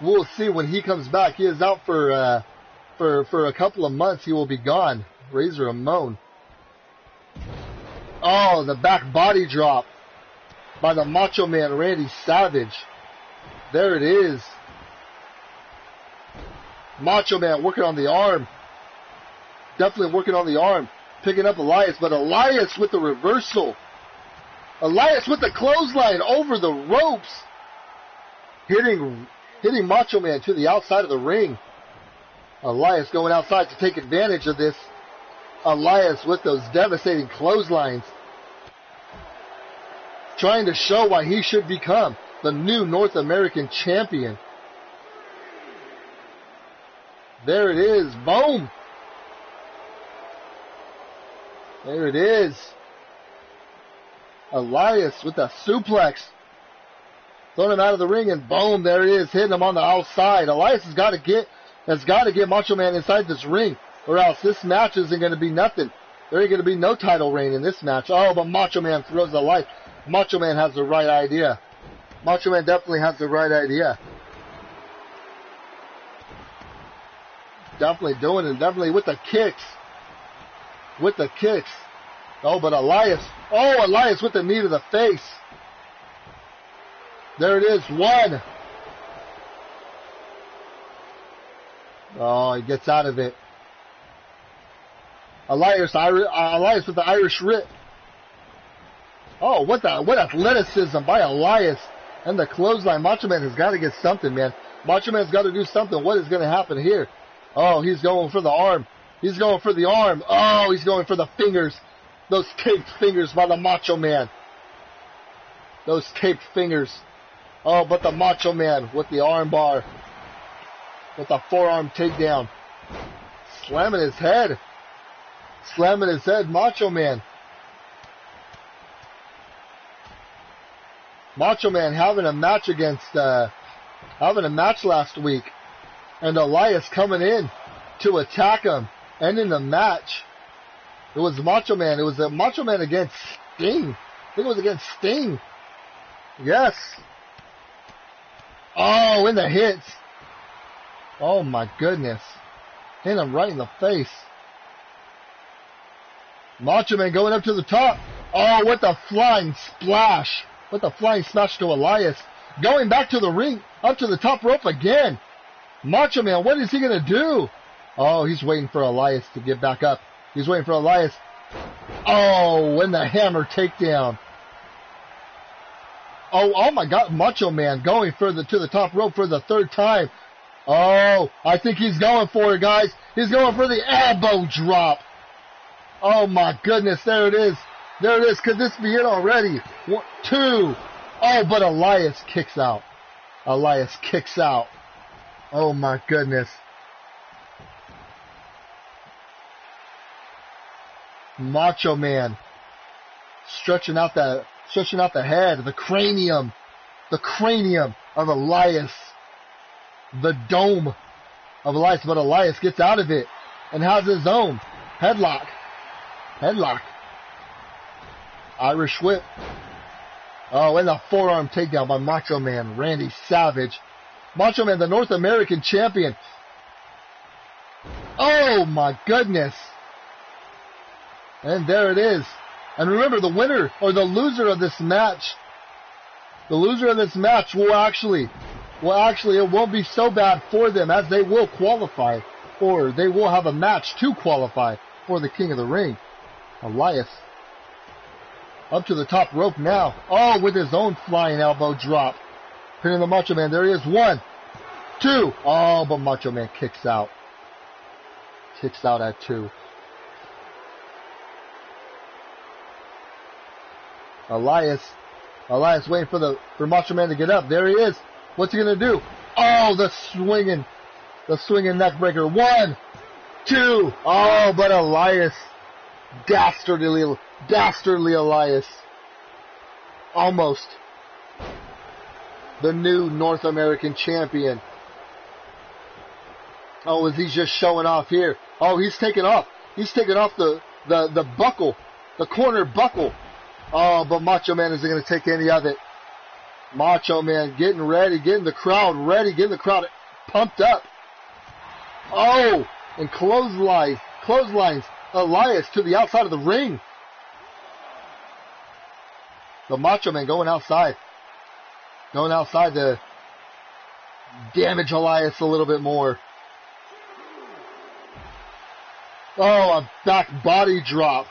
[SPEAKER 1] We'll see when he comes back. He is out for a couple of months. He will be gone. Razor Ramon. Oh, the back body drop by the Macho Man Randy Savage. There it is. Macho Man working on the arm. Definitely working on the arm. Picking up Elias, but Elias with the reversal. Elias with the clothesline over the ropes. Hitting Macho Man to the outside of the ring. Elias going outside to take advantage of this. Elias with those devastating clotheslines. Trying to show why he should become the new North American champion. There it is. Boom. There it is. Elias with a suplex. Throwing him out of the ring, and boom, there it is, hitting him on the outside. Elias has got to get Macho Man inside this ring, or else this match isn't going to be nothing. There ain't going to be no title reign in this match. Oh, but Macho Man throws the light. Macho Man has the right idea. Macho Man definitely has the right idea. Definitely doing it. Definitely with the kicks. Oh, but Elias. Oh, Elias with the knee to the face. There it is. One. Oh, he gets out of it. Elias with the Irish Rip. Oh, what athleticism by Elias. And the clothesline. Macho Man has got to get something, man. Macho Man's got to do something. What is going to happen here? Oh, he's going for the arm. Oh, he's going for the fingers. Those taped fingers by the Macho Man. Those taped fingers. Oh, but the Macho Man with the arm bar. With the forearm takedown. Slamming his head. Macho Man. Macho Man having a match last week. And Elias coming in to attack him. And in the match, it was Macho Man. It was a Macho Man against Sting. I think it was against Sting. Yes. Oh, in the hits. Oh my goodness. Hit him right in the face. Macho Man going up to the top. Oh, what the flying splash. To Elias. Going back to the ring. Up to the top rope again. Macho Man, what is he going to do? Oh, he's waiting for Elias to get back up. Oh, and the hammer takedown. Oh my God, Macho Man going to the top rope for the third time. Oh, I think he's going for it, guys. He's going for the elbow drop. Oh my goodness, there it is. Could this be it already? 1, 2. Oh, but Elias kicks out. Oh my goodness. Macho Man stretching out the head, the cranium of Elias, the dome of Elias, but Elias gets out of it and has his own headlock, Irish whip. Oh, and the forearm takedown by Macho Man Randy Savage. Macho Man, the North American champion. Oh my goodness. And there it is. And remember, the winner or the loser of this match, will actually, it won't be so bad for them, as they will qualify, or they will have a match to qualify for the King of the Ring. Elias up to the top rope now. Oh, with his own flying elbow drop. Pinning the Macho Man. There he is. 1, 2. Oh, but Macho Man kicks out. Kicks out at 2. Elias waiting for Macho Man to get up. There he is. What's he gonna do? Oh, the swinging neck breaker. 1, 2. Oh, but Elias, dastardly Elias, almost the new North American champion. Oh, is he just showing off here? Oh, he's taking off. He's taking off the buckle, the corner buckle. Oh, but Macho Man isn't going to take any of it. Macho Man getting ready, getting the crowd ready, getting the crowd pumped up. Oh, and clotheslines Elias to the outside of the ring. The Macho Man going outside to damage Elias a little bit more. Oh, a back body drop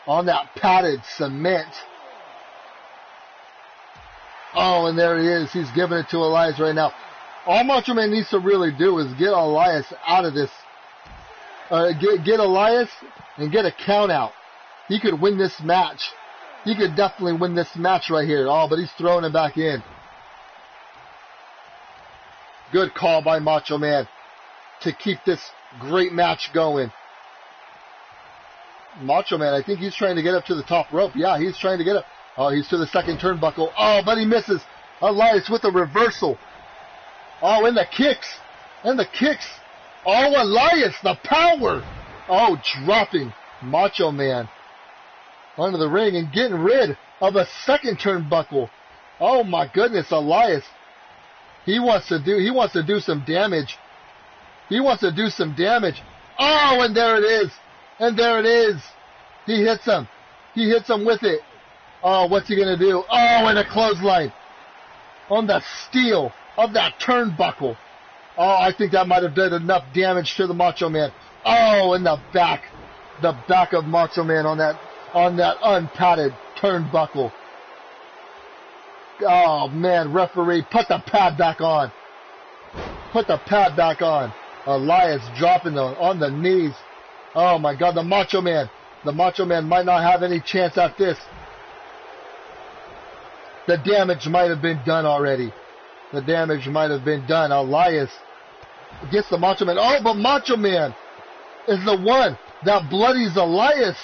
[SPEAKER 1] on that padded cement. Oh, and there he is. He's giving it to Elias right now. All Macho Man needs to really do is get Elias out of this. Get Elias and get a count out. He could win this match. He could definitely win this match right here. Oh, but he's throwing him back in. Good call by Macho Man to keep this great match going. Macho Man, I think he's trying to get up to the top rope. Yeah, he's trying to get up. Oh, he's to the second turnbuckle. Oh, but he misses. Elias with a reversal. Oh, and the kicks. Oh, Elias, the power. Oh, dropping Macho Man onto the ring and getting rid of a second turnbuckle. Oh my goodness, Elias. He wants to do some damage. Oh, and there it is. He hits him with it. Oh, what's he gonna do? Oh, and a clothesline on the steel of that turnbuckle. Oh, I think that might have done enough damage to the Macho Man. Oh, and the back of Macho Man on that unpadded turnbuckle. Oh man, referee, put the pad back on. Elias dropping on the knees. Oh my God, the Macho Man might not have any chance at this. The damage might have been done already. Elias gets the Macho Man. Oh, but Macho Man is the one that bloodies Elias.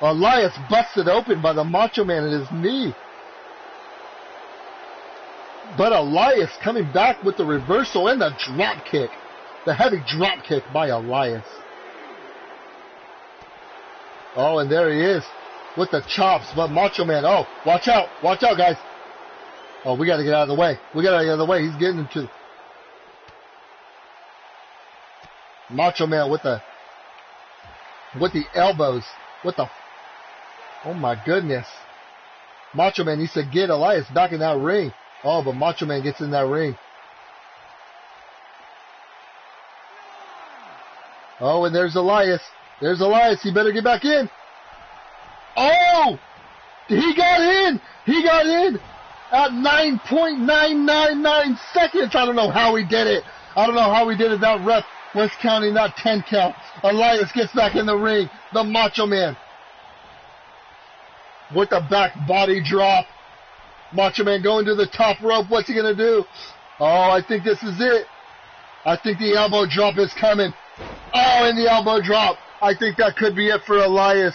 [SPEAKER 1] Elias busted open by the Macho Man at his knee. But Elias coming back with the reversal and the drop kick. The heavy drop kick by Elias. Oh, and there he is with the chops. But Macho Man, oh, watch out, guys. Oh, we got to get out of the way. He's getting into Macho Man with the elbows. Oh my goodness. Macho Man needs to get Elias back in that ring. Oh, but Macho Man gets in that ring. Oh, and there's Elias. He better get back in. Oh! He got in at 9.999 seconds. I don't know how he did it. That ref was counting that 10 count. Elias gets back in the ring. The Macho Man with the back body drop. Macho Man going to the top rope. What's he going to do? Oh, I think this is it. I think the elbow drop is coming. Oh, and the elbow drop. I think that could be it for Elias.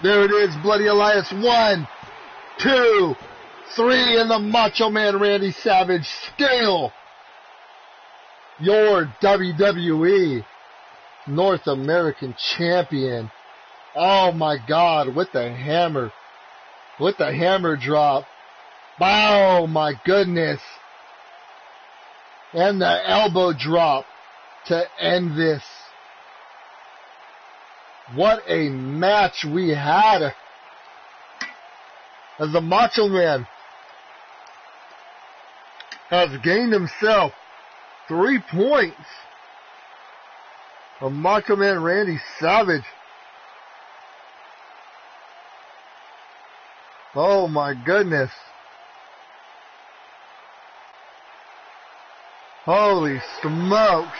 [SPEAKER 1] There it is, bloody Elias. 1, 2, 3, and the Macho Man Randy Savage still your WWE North American champion. Oh my God, with the hammer drop. Oh my goodness. And the elbow drop to end this. What a match we had. As the Macho Man has gained himself 3 points. A Macho Man Randy Savage. Oh my goodness. Holy smokes.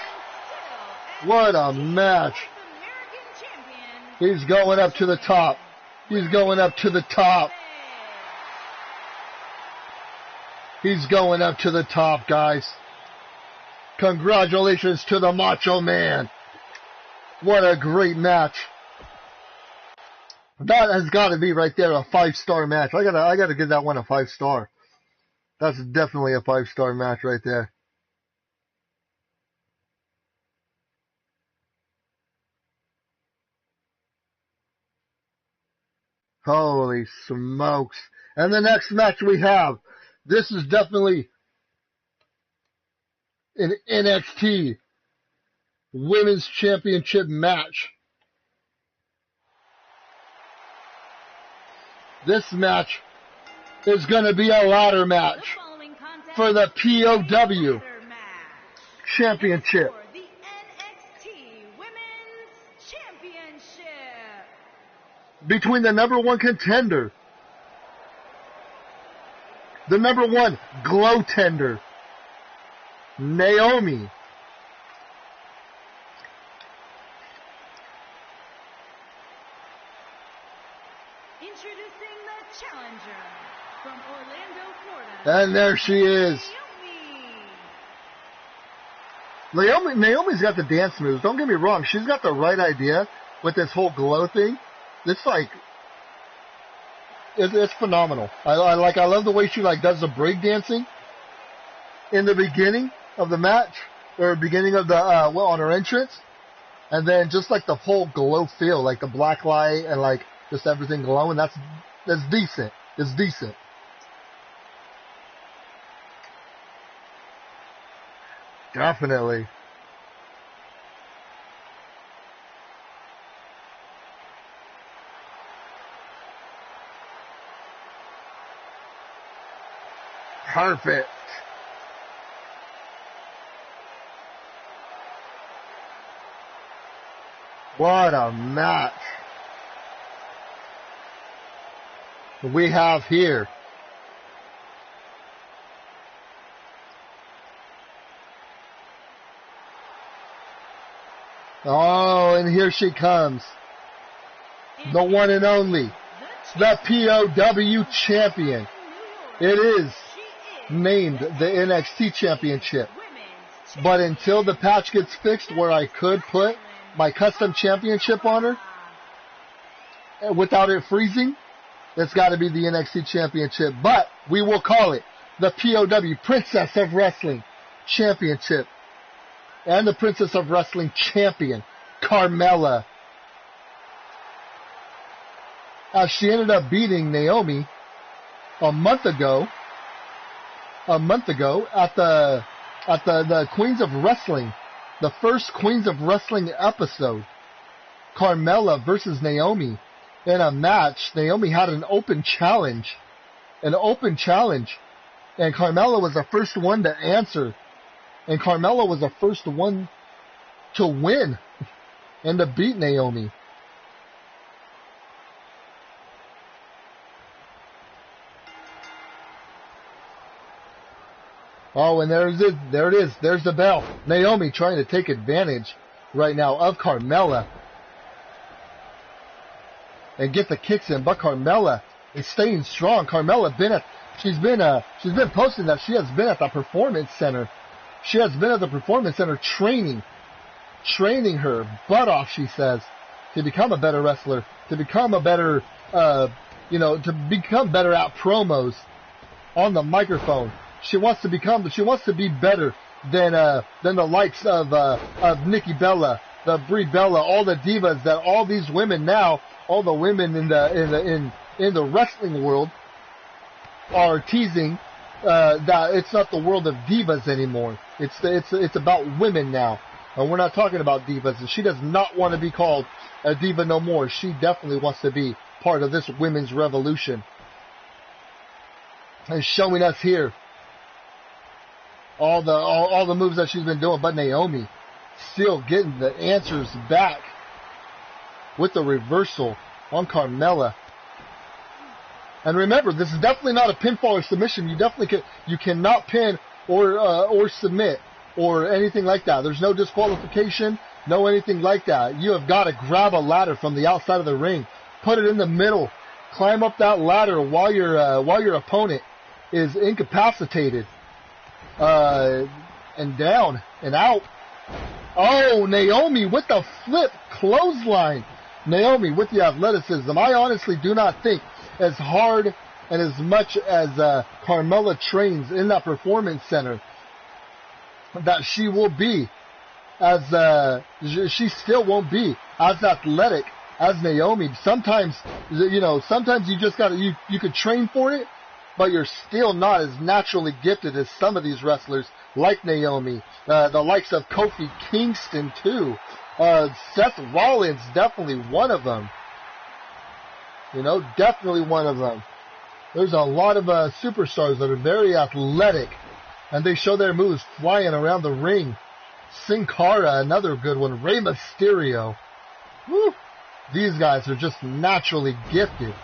[SPEAKER 1] What a match. He's going up to the top. He's going up to the top. He's going up to the top, guys. Congratulations to the Macho Man. What a great match. That has got to be right there a 5-star match. I gotta give that one a 5-star. That's definitely a 5-star match right there. Holy smokes. And the next match we have, this is definitely an NXT Women's Championship match. This match is going to be a ladder match for the POW Championship. Between the #1 contender, the #1 glow tender, Naomi,
[SPEAKER 2] introducing the challenger from Orlando, Florida.
[SPEAKER 1] And there she is. Naomi's got the dance moves. Don't get me wrong. She's got the right idea with this whole glow thing. It's like, it's phenomenal. I love the way she does the break dancing in the beginning of the match, or beginning of the, on her entrance. And then just the whole glow feel, the black light and just everything glowing. That's decent. It's decent. Definitely. Perfect. What a match we have here. Oh, and here she comes. The one and only, the POW champion. It is named the NXT Championship. But until the patch gets fixed where I could put my custom championship on her, without it freezing, it's got to be the NXT Championship. But we will call it the POW Princess of Wrestling Championship. And the Princess of Wrestling Champion, Carmella. As she ended up beating Naomi a month ago at the Queens of Wrestling, the first Queens of Wrestling episode. Carmella versus Naomi in a match. Naomi had an open challenge. And Carmella was the first one to answer. And Carmella was the first one to win and to beat Naomi. Oh, and there it is. There's the bell. Naomi trying to take advantage right now of Carmella and get the kicks in, but Carmella is staying strong. Carmella she's been posting that she has been at the Performance Center. She has been at the Performance Center training her butt off, she says, to become a better wrestler, to become a better, to become better at promos on the microphone. She wants to be better than the likes of Nikki Bella, the Brie Bella, all the divas that all these women now, all the women in the wrestling world are teasing that it's not the world of divas anymore. It's about women now. And we're not talking about divas. And she does not want to be called a diva no more. She definitely wants to be part of this women's revolution. And showing us here all the moves that she's been doing. But Naomi still getting the answers back with the reversal on Carmella. And remember, this is definitely not a pinfall or submission. You cannot pin or submit or anything like that. There's no disqualification, no anything like that. You have got to grab a ladder from the outside of the ring, put it in the middle, climb up that ladder while your opponent is incapacitated, and down and out. Oh, Naomi with the flip clothesline. Naomi with the athleticism. I honestly do not think as hard and as much as Carmella trains in that performance center that she will be she still won't be as athletic as Naomi. Sometimes you just gotta, you could train for it, but you're still not as naturally gifted as some of these wrestlers like Naomi, the likes of Kofi Kingston too. Seth Rollins, definitely one of them. Definitely one of them. There's a lot of superstars that are very athletic, and they show their moves flying around the ring. Sin Cara, another good one. Rey Mysterio. Woo. These guys are just naturally gifted.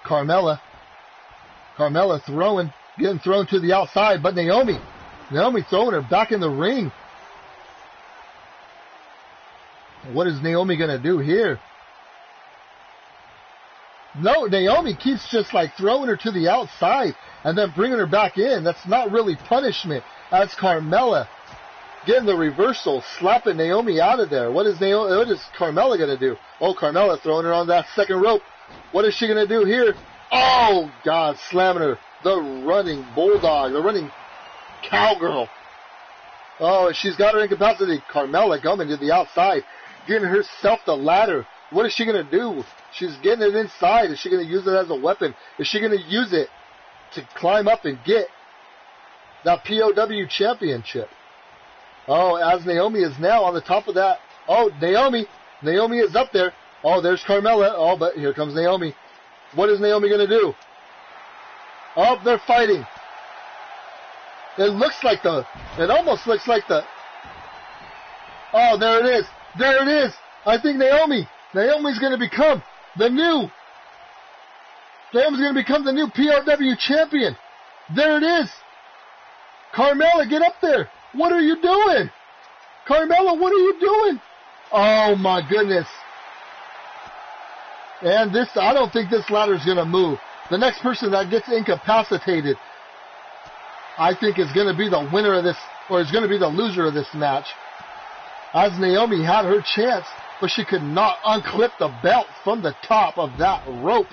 [SPEAKER 1] Carmella getting thrown to the outside, but Naomi throwing her back in the ring. What is Naomi going to do here? No, Naomi keeps just like throwing her to the outside and then bringing her back in. That's not really punishment. That's Carmella getting the reversal, slapping Naomi out of there. What is Carmella going to do? Oh, Carmella throwing her on that second rope. What is she going to do here? Oh, God, slamming her. The running bulldog, the running cowgirl. Oh, she's got her incapacity. Carmella coming to the outside, getting herself the ladder. What is she going to do? She's getting it inside. Is she going to use it as a weapon? Is she going to use it to climb up and get that POW championship? Oh, as Naomi is now on the top of that. Oh, Naomi is up there. Oh, there's Carmella. Oh, but here comes Naomi. What is Naomi going to do? Oh, they're fighting. It almost looks like the, oh, there it is. There it is. I think Naomi's going to become the new POW champion. There it is. Carmella, get up there. What are you doing? Carmella, what are you doing? Oh my goodness. And I don't think this ladder is going to move. The next person that gets incapacitated, I think is going to be the winner of this, or is going to be the loser of this match. As Naomi had her chance, but she could not unclip the belt from the top of that rope.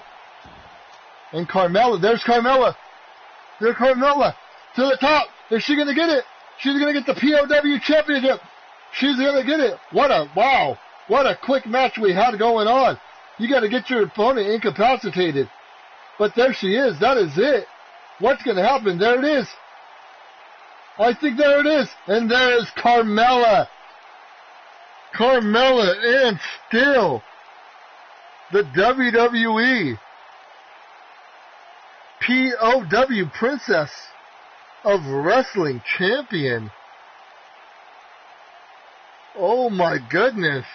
[SPEAKER 1] And Carmella, there's Carmella. There's Carmella to the top. Is she going to get it? She's going to get the POW championship. She's going to get it. What a quick match we had going on. You got to get your opponent incapacitated. But there she is. That is it. What's going to happen? There it is. I think there it is. And there is Carmella. Carmella and still the WWE POW Princess of Wrestling champion. Oh my goodness.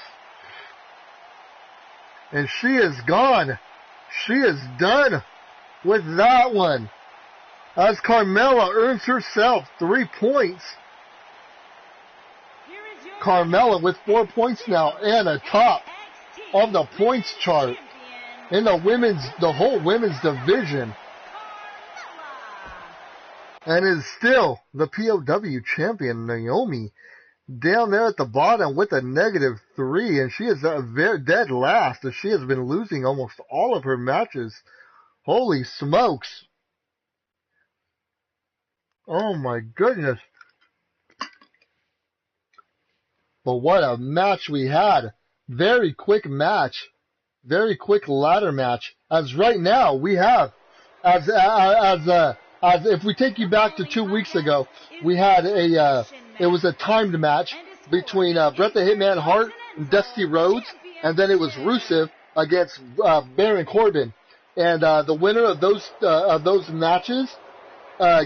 [SPEAKER 1] And she is gone. She is done with that one. As Carmella earns herself 3 points. Carmella with 4 points now and atop of the points chart in the whole women's division. And is still the POW champion, Naomi, down there at the bottom with a -3, and she is very dead last, as she has been losing almost all of her matches. Holy smokes. Oh my goodness. But what a match we had. Very quick match. Very quick ladder match. As right now we have, as if we take you back to 2 weeks ago, we had it was a timed match between Bret the Hitman Hart and Dusty Rhodes, and then it was Rusev against Baron Corbin, and the winner of those matches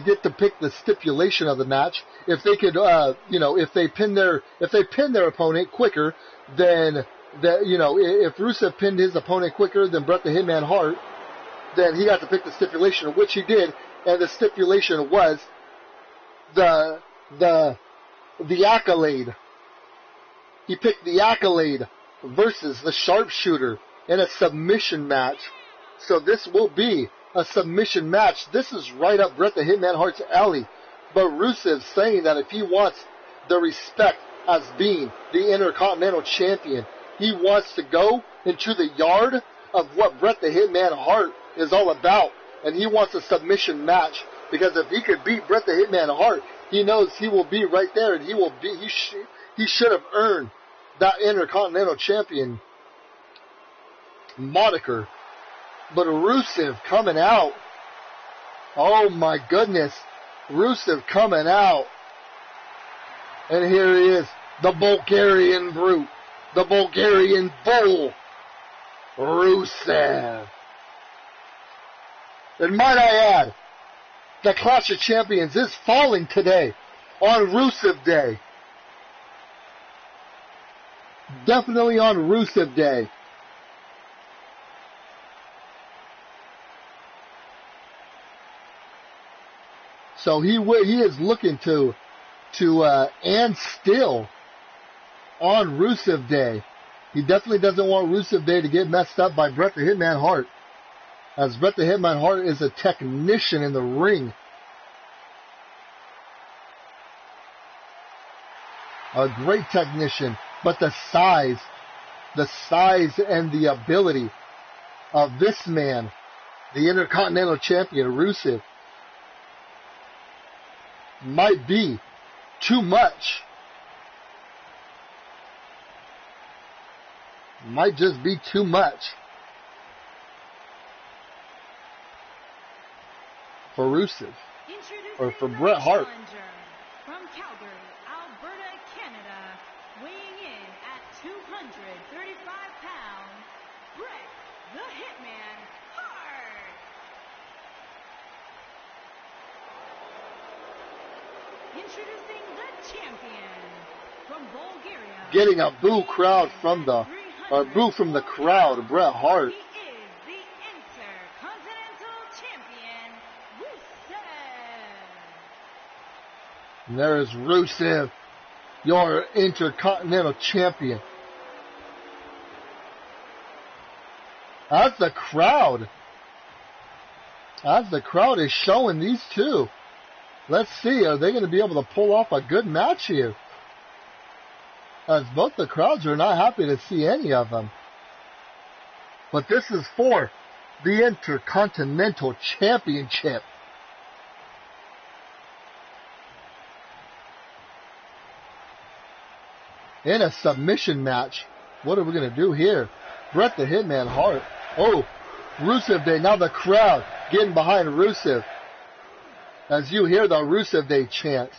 [SPEAKER 1] get to pick the stipulation of the match. If they could, if they pin their opponent quicker, then if Rusev pinned his opponent quicker than Bret the Hitman Hart, then he got to pick the stipulation, which he did, and the stipulation was the Accolade. He picked the Accolade versus the Sharpshooter in a submission match. So this will be a submission match. This is right up Bret the Hitman Hart's alley. But Rusev saying that if he wants the respect as being the Intercontinental Champion, he wants to go into the yard of what Bret the Hitman Hart is all about. And he wants a submission match. Because if he could beat Bret the Hitman Hart, he knows he will be right there, and he should have earned that Intercontinental Champion moniker. But Rusev coming out. Oh my goodness. Rusev coming out. And here he is, the Bulgarian Brute, the Bulgarian Bull, Rusev. And might I add, the Clash of Champions is falling today on Rusev Day. Definitely on Rusev Day. So he is looking to and still on Rusev Day. He definitely doesn't want Rusev Day to get messed up by Bret the Hitman Hart, as Bret the Hitman Hart is a technician in the ring. A great technician, but the size and the ability of this man, the Intercontinental Champion, Rusev, might be too much. Might just be too much for Rusev or for Bret Hart.
[SPEAKER 2] From Calgary, Alberta, Canada, weighing in at 235 pounds, Bret the Hitman Hart. Introducing the champion from Bulgaria.
[SPEAKER 1] Getting a boo from the crowd, Bret Hart.
[SPEAKER 2] He is the Intercontinental Champion, Rusev.
[SPEAKER 1] And there is Rusev, your Intercontinental Champion. As the crowd is showing these two. Let's see, are they going to be able to pull off a good match here? As both the crowds are not happy to see any of them. But this is for the Intercontinental Championship. In a submission match. What are we going to do here? Bret the Hitman Hart. Oh, Rusev Day. Now the crowd getting behind Rusev. As you hear the Rusev Day chant.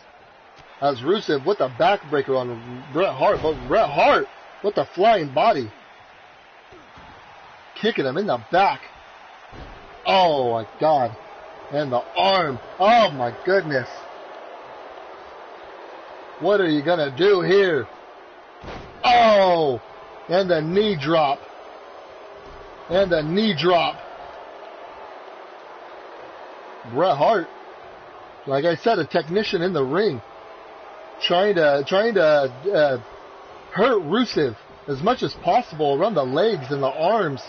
[SPEAKER 1] As Rusev with a backbreaker on Bret Hart. But Bret Hart with the flying body. Kicking him in the back. Oh my God. And the arm. Oh my goodness. What are you going to do here? Oh! And the knee drop. And the knee drop. Bret Hart, like I said, a technician in the ring, trying to hurt Rusev as much as possible around the legs and the arms,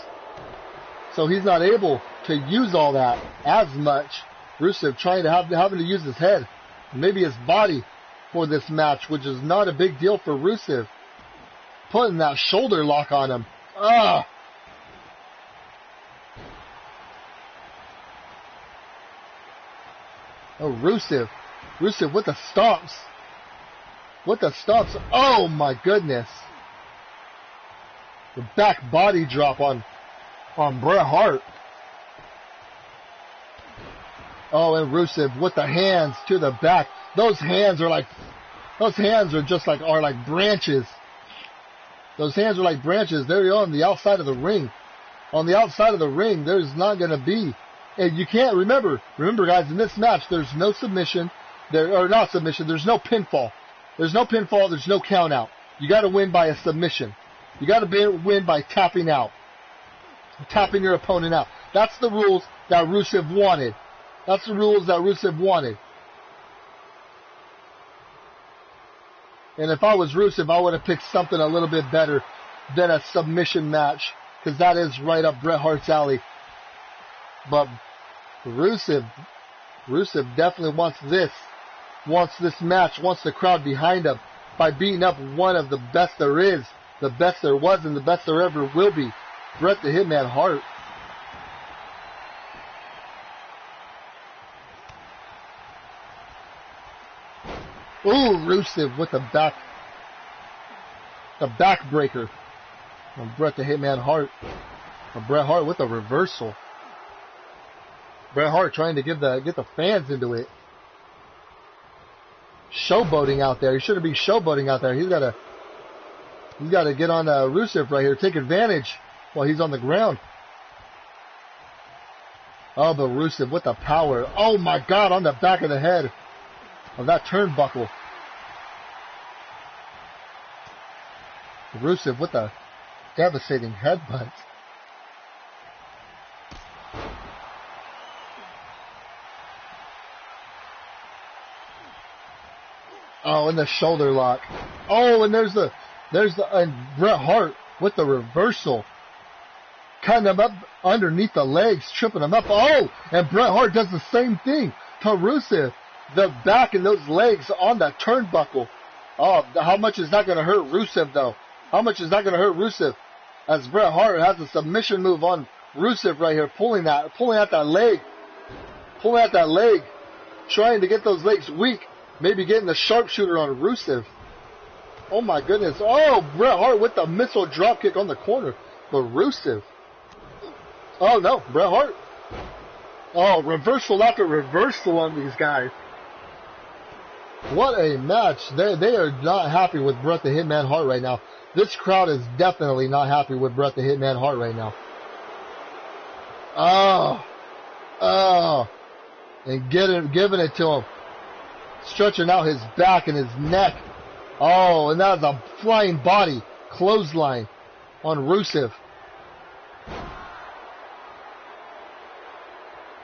[SPEAKER 1] so he's not able to use all that as much. Rusev trying to having to use his head, maybe his body, for this match, which is not a big deal for Rusev. Putting that shoulder lock on him. Ah. Oh, Rusev. Rusev with the stomps. With the stomps. Oh, my goodness. The back body drop on Bret Hart. Oh, and Rusev with the hands to the back. Those hands are just like branches. Those hands are like branches. They're on the outside of the ring. On the outside of the ring, there's not going to be, and you can't remember guys, in this match, there's no submission, there's no pinfall. There's no pinfall, there's no count out. You got to win by a submission. You got to win by tapping out. Tapping your opponent out. That's the rules that Rusev wanted. That's the rules that Rusev wanted. And if I was Rusev, I would have picked something a little bit better than a submission match, because that is right up Bret Hart's alley. But Rusev definitely wants this match, wants the crowd behind him by beating up one of the best there is, the best there was, and the best there ever will be, Bret the Hitman Hart. Ooh, Rusev with the backbreaker on Bret the Hitman Hart. Bret Hart with a reversal. Bret Hart trying to get the fans into it. Showboating out there. He shouldn't be showboating out there. He's got to get on Rusev right here. Take advantage while he's on the ground. Oh, but Rusev with the power. Oh my God, on the back of the head of that turnbuckle. Rusev with a devastating headbutt. Oh, and the shoulder lock. Oh, and there's and Bret Hart with the reversal. Cutting him up underneath the legs, tripping him up. Oh, and Bret Hart does the same thing to Rusev. The back and those legs on that turnbuckle. Oh, how much is that going to hurt Rusev, though? How much is that going to hurt Rusev? As Bret Hart has a submission move on Rusev right here, pulling out that leg. Trying to get those legs weak. Maybe getting the sharpshooter on Rusev. Oh my goodness. Oh, Bret Hart with the missile dropkick on the corner. But Rusev. Oh no, Bret Hart. Oh, reversal after reversal on these guys. What a match. They are not happy with Bret the Hitman Hart right now. This crowd is definitely not happy with Bret the Hitman Hart right now. Oh. And giving it to him. Stretching out his back and his neck. Oh, and that was a flying body clothesline on Rusev.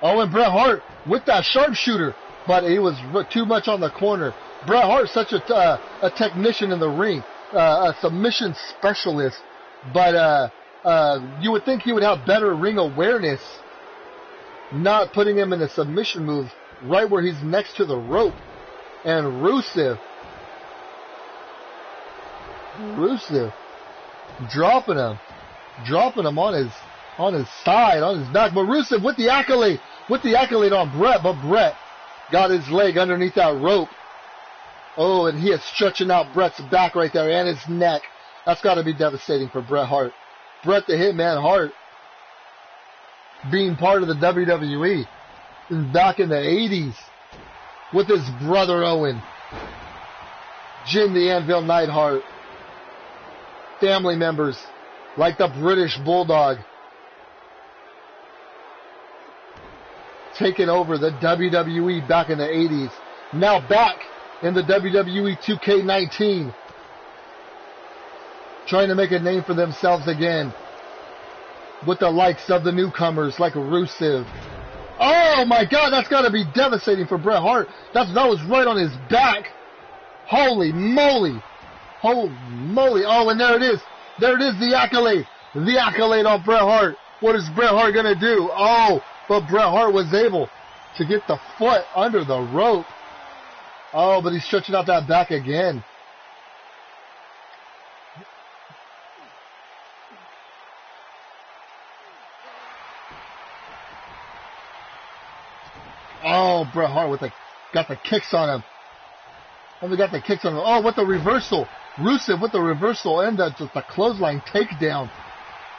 [SPEAKER 1] Oh, and Bret Hart with that sharpshooter, but he was too much on the corner. Bret Hart's such a technician in the ring, a submission specialist, but you would think he would have better ring awareness, not putting him in a submission move right where he's next to the rope. And Rusev dropping him on his side, on his back. But Rusev with the accolade on Bret, but Bret got his leg underneath that rope. Oh, and he is stretching out Bret's back right there and his neck. That's got to be devastating for Bret Hart. Bret the Hitman Hart being part of the WWE back in the 80s with his brother Owen, Jim the Anvil Neidhart, family members like the British Bulldog, taking over the WWE back in the 80s. Now back in the WWE2K19, trying to make a name for themselves again with the likes of the newcomers like Rusev. Oh my God, that's got to be devastating for Bret Hart. That was right on his back. Holy moly. Holy moly. Oh, and there it is. There it is, the accolade. The accolade on Bret Hart. What is Bret Hart going to do? Oh, but Bret Hart was able to get the foot under the rope. Oh, but he's stretching out that back again. Oh, Bret Hart got the kicks on him. And we got the kicks on him. Oh, what the reversal. Rusev with the reversal and just a clothesline takedown.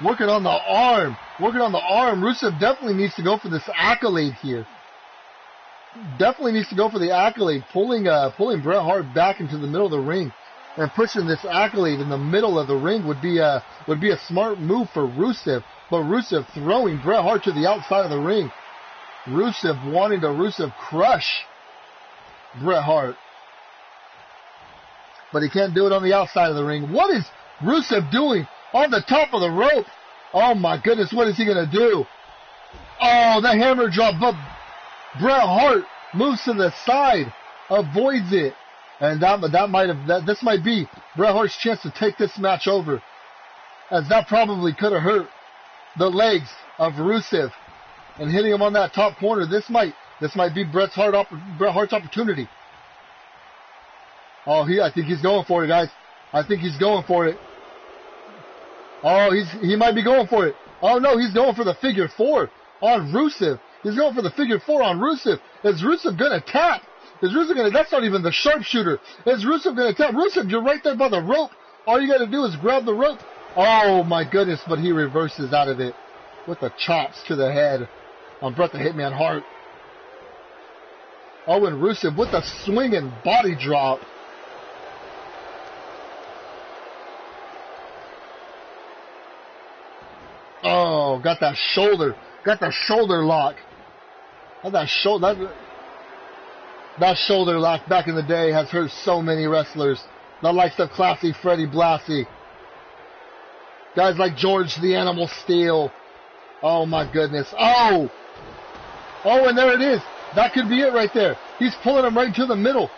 [SPEAKER 1] Working on the arm. Working on the arm. Rusev definitely needs to go for this accolade here. Definitely needs to go for the accolade. Pulling Bret Hart back into the middle of the ring and pushing this accolade in the middle of the ring would be a smart move for Rusev. But Rusev throwing Bret Hart to the outside of the ring. Rusev wanting to crush Bret Hart. But he can't do it on the outside of the ring. What is Rusev doing on the top of the rope? Oh my goodness, what is he going to do? Oh, the hammer drop. But Bret Hart moves to the side, avoids it. And this might be Bret Hart's chance to take this match over. As that probably could have hurt the legs of Rusev. And hitting him on that top corner, this might be Bret Hart's opportunity. Oh, I think he's going for it, guys. I think he's going for it. Oh, he might be going for it. Oh no, he's going for the figure four on Rusev. He's going for the figure four on Rusev. Is Rusev gonna tap? That's not even the sharpshooter. Is Rusev gonna tap? Rusev, you're right there by the rope. All you gotta do is grab the rope. Oh my goodness, but he reverses out of it with the chops to the head on Bret the Hitman Hart. Oh, and Rusev with the swinging body drop. Oh, got that shoulder lock. That shoulder lock back in the day has hurt so many wrestlers. The likes of Classy Freddie Blassie. Guys like George the Animal Steel. Oh my goodness. Oh, and there it is. That could be it right there. He's pulling him right into the middle.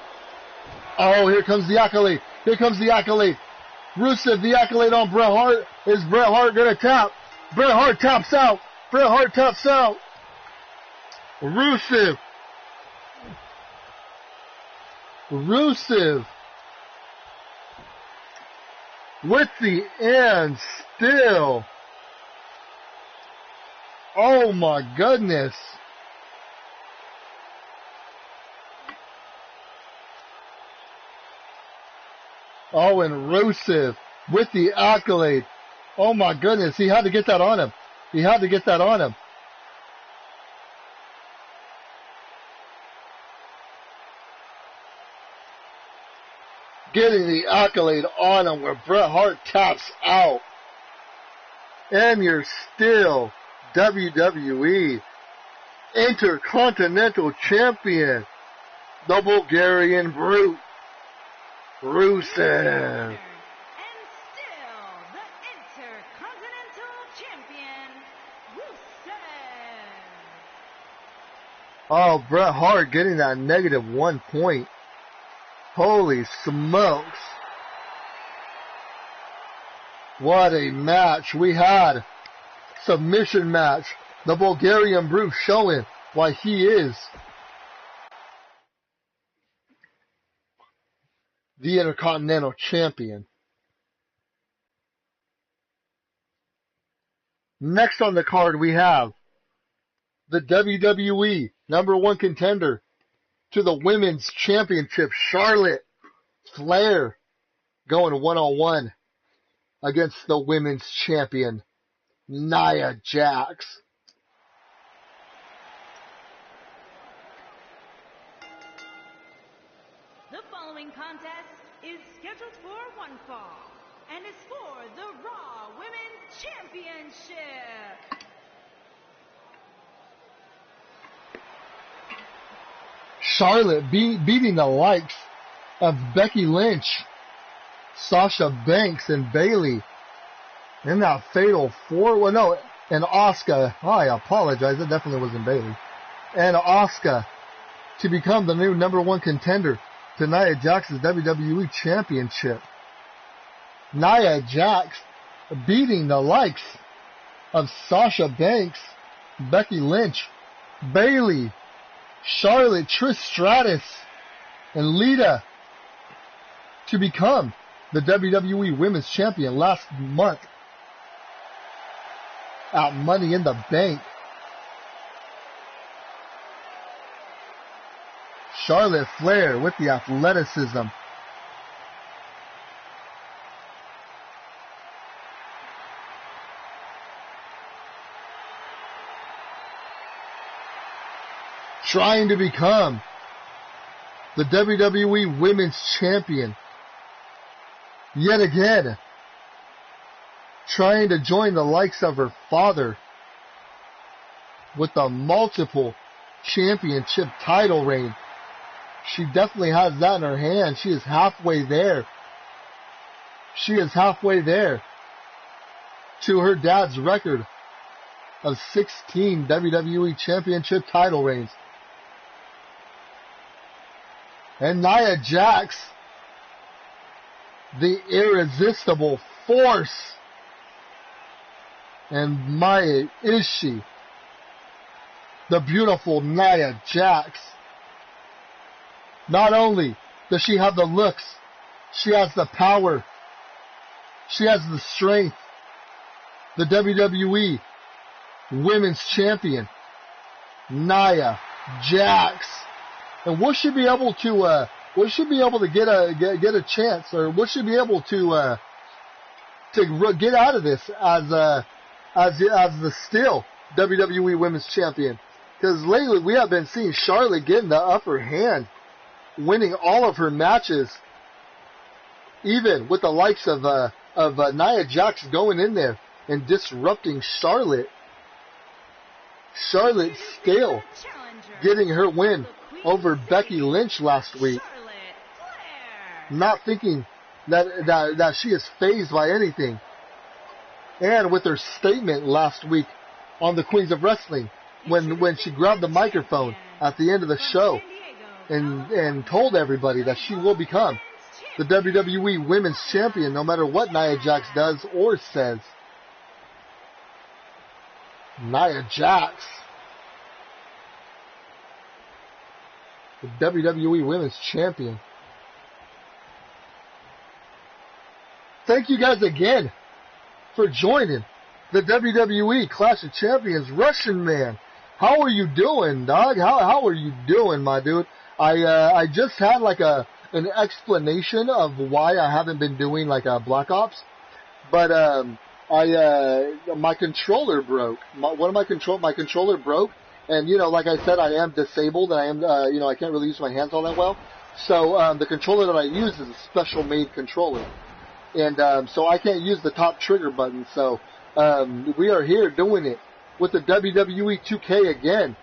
[SPEAKER 1] Oh, here comes the accolade. Rusev, the accolade on Bret Hart. Is Bret Hart going to tap? Bret Hart taps out. Rusev with the end still. Oh my goodness. Oh, and Rusev with the accolade. Oh my goodness, he had to get that on him. Getting the accolade on him where Bret Hart taps out. And you're still WWE Intercontinental Champion, the Bulgarian Brute, Rusev.
[SPEAKER 2] And still the Intercontinental Champion, Rusev.
[SPEAKER 1] Oh, Bret Hart getting that -1 point. Holy smokes. What a match we had. Submission match. The Bulgarian Brute showing why he is the Intercontinental Champion. Next on the card we have the WWE #1 contender to the Women's Championship, Charlotte Flair, going one-on-one against the Women's Champion, Nia Jax.
[SPEAKER 2] The following contest is scheduled for one fall and is for the Raw Women's Championship.
[SPEAKER 1] Charlotte beating the likes of Becky Lynch, Sasha Banks, and Bayley in that fatal and Asuka. Oh, I apologize, it definitely wasn't Bayley. And Asuka to become the new #1 contender to Nia Jax's WWE Championship. Nia Jax beating the likes of Sasha Banks, Becky Lynch, Bayley, Charlotte, Trish Stratus, and Lita to become the WWE Women's Champion last month at Money in the Bank. Charlotte Flair with the athleticism. trying to become the WWE Women's Champion. Yet again, trying to join the likes of her father with a multiple championship title reign. She definitely has that in her hand. She is halfway there. She is halfway there to her dad's record of 16 WWE Championship title reigns. And Nia Jax, the irresistible force. And my, is she? The beautiful Nia Jax. Not only does she have the looks, she has the power, she has the strength. The WWE Women's Champion, Nia Jax. And will she be able to get a chance, or will she be able to get out of this as the still WWE Women's Champion? Because lately we have been seeing Charlotte getting the upper hand, winning all of her matches, even with the likes of Nia Jax going in there and disrupting Charlotte. Charlotte still getting her win over Becky Lynch last week. Not thinking that she is fazed by anything. And with her statement last week on the Queens of Wrestling, when she grabbed the microphone at the end of the show and told everybody that she will become the WWE Women's Champion no matter what Nia Jax does or says. Nia Jax, the WWE Women's Champion. Thank you guys again for joining the WWE Clash of Champions. Russian Man, how are you doing, dog? How are you doing, my dude? I just had like an explanation of why I haven't been doing like Black Ops, but my controller broke. My controller broke, and like I said, I am disabled. I am I can't really use my hands all that well. So the controller that I use is a special made controller, and so I can't use the top trigger button. So we are here doing it with the WWE 2K again.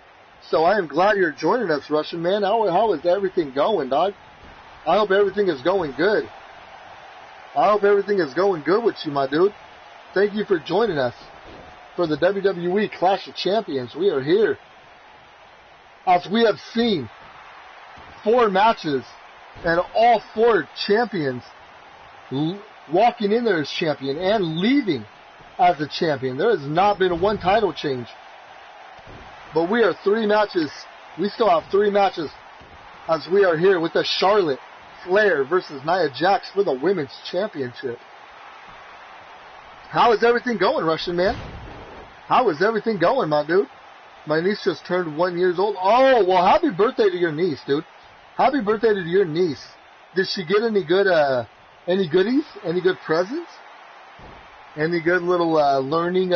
[SPEAKER 1] So I am glad you're joining us, Russian Man. How is everything going, dog? I hope everything is going good. I hope everything is going good with you, my dude. Thank you for joining us for the WWE Clash of Champions. We are here. As we have seen 4 matches and all 4 champions walking in there as champion and leaving as a champion. There has not been one title change. But we are 3 matches. We still have 3 matches as we are here with the Charlotte Flair versus Nia Jax for the Women's Championship. How is everything going, Russian Man? How is everything going, my dude? My niece just turned 1 year old. Oh, well, happy birthday to your niece, dude. Happy birthday to your niece. Did she get any good, any goodies? Any good presents? Any good little, learning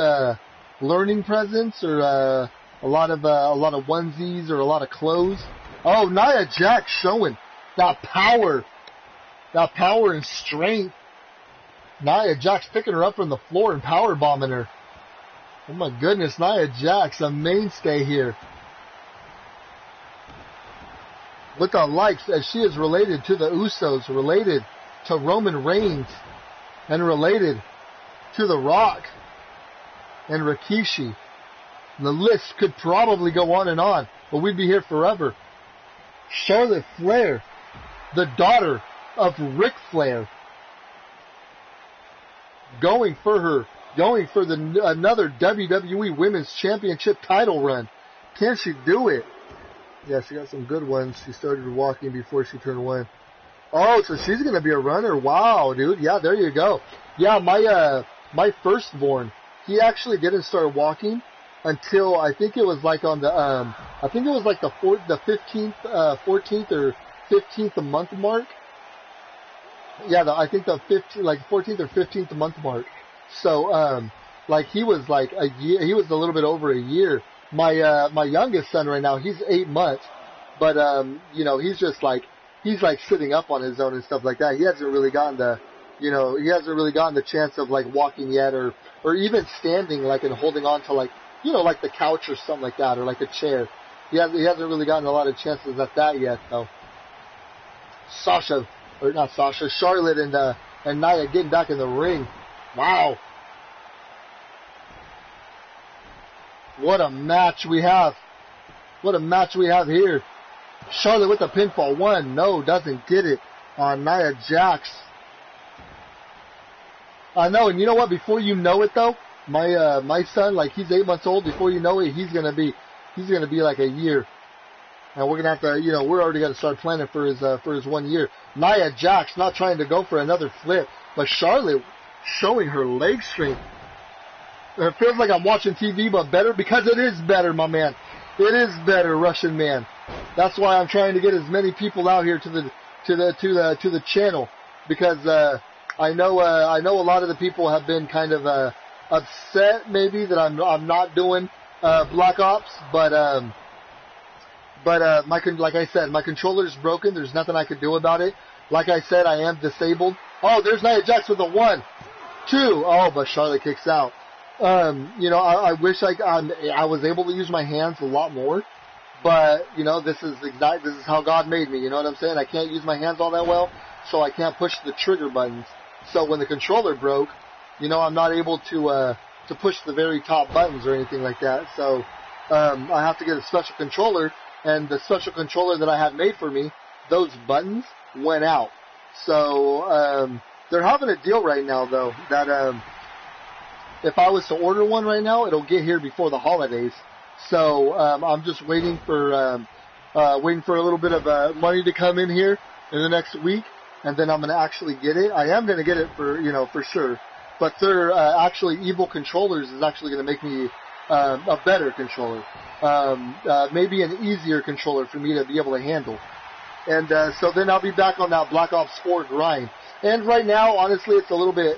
[SPEAKER 1] presents, or, a lot of onesies, or a lot of clothes? Oh, Nia Jax showing that power and strength. Nia Jax picking her up from the floor and power bombing her. Oh my goodness, Nia Jax, a mainstay here. With the likes, as she is related to the Usos, related to Roman Reigns, and related to The Rock and Rikishi. And the list could probably go on, but we'd be here forever. Charlotte Flair, the daughter of Ric Flair, going for another WWE Women's Championship title run. Can she do it? Yeah, she got some good ones. She started walking before she turned 1. Oh, so she's gonna be a runner. Wow, dude. Yeah, there you go. Yeah, my firstborn, he actually didn't start walking until I think it was like on the the 15th, 14th or 15th month mark. Yeah, I think the 14th or 15th month mark. So, like he was like a year, he was a little bit over a year my youngest son right now, he's 8 months, but you know, he's like sitting up on his own and stuff like that. He hasn't really gotten the chance of like walking yet, or even standing like and holding on to like, you know, like the couch or something like that, or like a chair. He hasn't really gotten a lot of chances at that yet, though. Charlotte and Nia getting back in the ring. Wow. What a match we have. What a match we have here. Charlotte with the pinfall. One. No, doesn't get it on Nia Jax. I know, and you know what? Before you know it, though, my son, like, he's 8 months old. Before you know it, he's gonna be like a year. And we're gonna have to, you know, we're already gonna start planning for his 1 year. Nia Jax not trying to go for another flip, but Charlotte showing her leg strength. It feels like I'm watching TV, but better, because it is better, my man. It is better, Russian man. That's why I'm trying to get as many people out here to the channel, because I know a lot of the people have been kind of upset maybe that I'm not doing Black Ops, but like I said, my controller's broken. There's nothing I can do about it. Like I said, I am disabled. Oh, there's Nia Jax with a 1, 2. Oh, but Charlotte kicks out. You know, I wish I was able to use my hands a lot more, but you know, this is how God made me. You know what I'm saying? I can't use my hands all that well, so I can't push the trigger buttons. So when the controller broke, you know, I'm not able to push the very top buttons or anything like that. So I have to get a special controller, and the special controller that I had made for me, those buttons went out. So they're having a deal right now, though, that if I was to order one right now, it'll get here before the holidays. So I'm just waiting for a little bit of money to come in here in the next week, and then I'm going to actually get it. I am going to get it for sure. But their actually Evil Controllers is actually going to make me a better controller, maybe an easier controller for me to be able to handle. And so then I'll be back on that Black Ops 4 grind. And right now, honestly, it's a little bit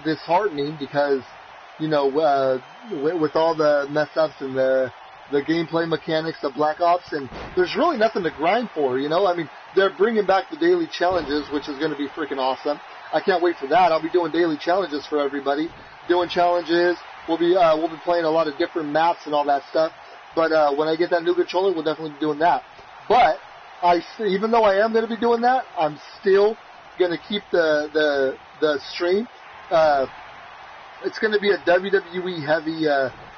[SPEAKER 1] disheartening because, you know, with all the mess ups and the gameplay mechanics of Black Ops, and there's really nothing to grind for, you know. I mean, they're bringing back the daily challenges, which is going to be freaking awesome. I can't wait for that. I'll be doing daily challenges for everybody. Doing challenges. We'll be playing a lot of different maps and all that stuff. But when I get that new controller, we'll definitely be doing that. But even though I am going to be doing that, I'm still going to keep the stream. It's going to be a WWE heavy,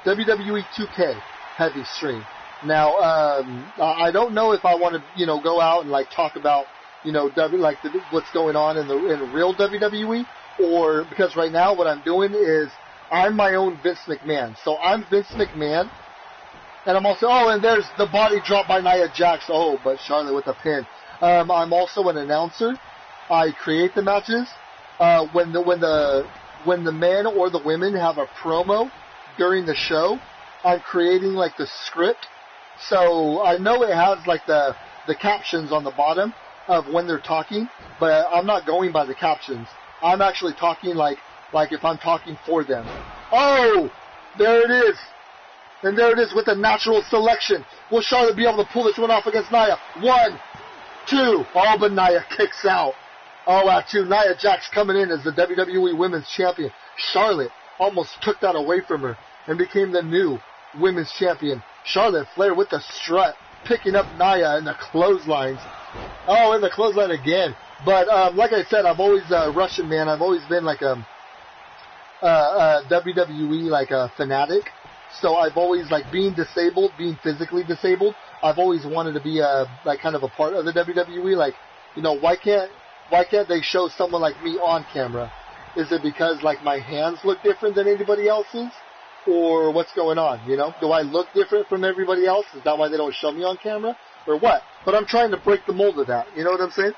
[SPEAKER 1] WWE2K heavy stream. Now, I don't know if I want to, you know, go out and like talk about, you know, what's going on in real WWE, or because right now what I'm doing is I'm my own Vince McMahon. So I'm Vince McMahon, and I'm also, and there's the body drop by Nia Jax. Oh, but Charlotte with a pin. I'm also an announcer. I create the matches. When the men or the women have a promo during the show, I'm creating like the script. So I know it has like the captions on the bottom of when they're talking, but I'm not going by the captions. I'm actually talking like if I'm talking for them. Oh, there it is. And there it is with a natural selection. Will Charlotte be able to pull this one off against Nia? 1, 2. Oh, but Nia kicks out. Oh, at 2. Nia Jax coming in as the WWE Women's Champion. Charlotte almost took that away from her and became the new Women's Champion. Charlotte Flair with the strut, picking up Nia in the clotheslines. Oh, and the clothesline again. But like I said, I've always Russian man. I've always been like a WWE like a fanatic. So I've always like being physically disabled. I've always wanted to be like kind of a part of the WWE. Like, you know, why can't they show someone like me on camera? Is it because like my hands look different than anybody else's? Or what's going on, you know? Do I look different from everybody else? Is that why they don't show me on camera? Or what? But I'm trying to break the mold of that. You know what I'm saying?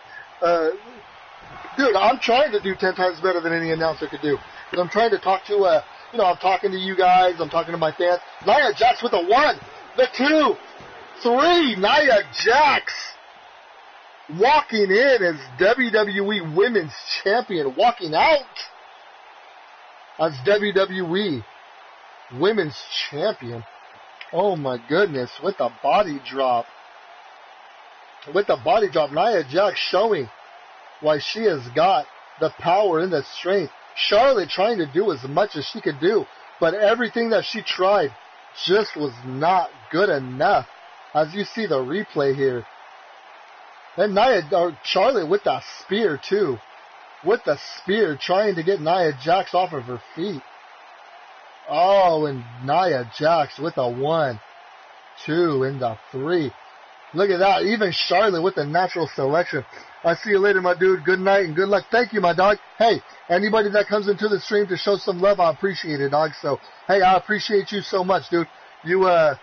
[SPEAKER 1] Dude, I'm trying to do 10 times better than any announcer could do. But I'm trying to talk to, you know, I'm talking to you guys. I'm talking to my fans. Nia Jax with a 1, the 2, 3. Nia Jax walking in as WWE Women's Champion. Walking out as WWE Women's Champion. Oh my goodness, with the body drop. With the body drop, Nia Jax showing why she has got the power and the strength. Charlotte trying to do as much as she could do, but everything that she tried just was not good enough. As you see the replay here. And Charlotte with that spear too. With the spear trying to get Nia Jax off of her feet. Oh, and Nia Jax with a 1, 2, and the 3. Look at that. Even Charlotte with the natural selection. I'll see you later, my dude. Good night and good luck. Thank you, my dog. Hey, anybody that comes into the stream to show some love, I appreciate it, dog. So, hey, I appreciate you so much, dude. You have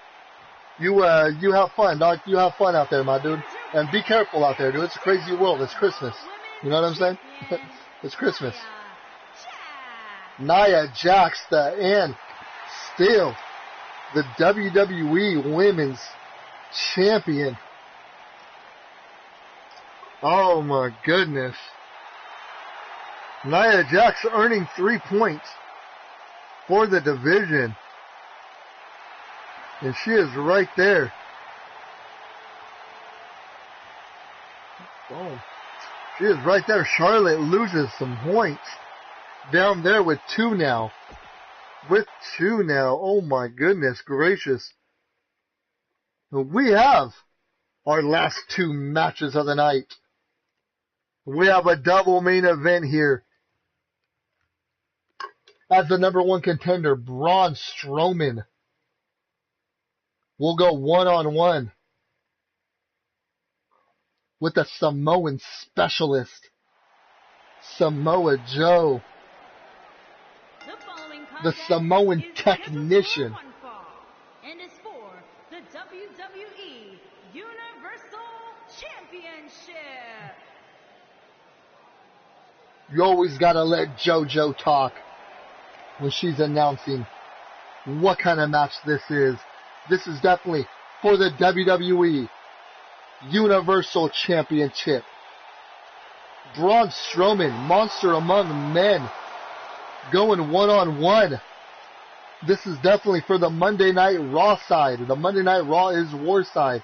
[SPEAKER 1] fun, dog. You have fun out there, my dude. And be careful out there, dude. It's a crazy world. It's Christmas. You know what I'm saying? It's Christmas. Nia Jax, and still the WWE Women's Champion. Oh my goodness. Nia Jax earning 3 points for the division. And she is right there. Oh, she is right there. Charlotte loses some points. Down there with 2 now. With 2 now. Oh my goodness gracious. We have our last 2 matches of the night. We have a double main event here. As the number 1 contender, Braun Strowman will go one-on-one with the Samoan specialist, Samoa Joe, the Samoan technician.
[SPEAKER 2] And is for the WWE Universal Championship.
[SPEAKER 1] You always gotta let JoJo talk when she's announcing what kind of match this is. This is definitely for the WWE Universal Championship. Braun Strowman, monster among men, going one-on-one. This is definitely for the Monday Night Raw side. The Monday Night Raw is War side.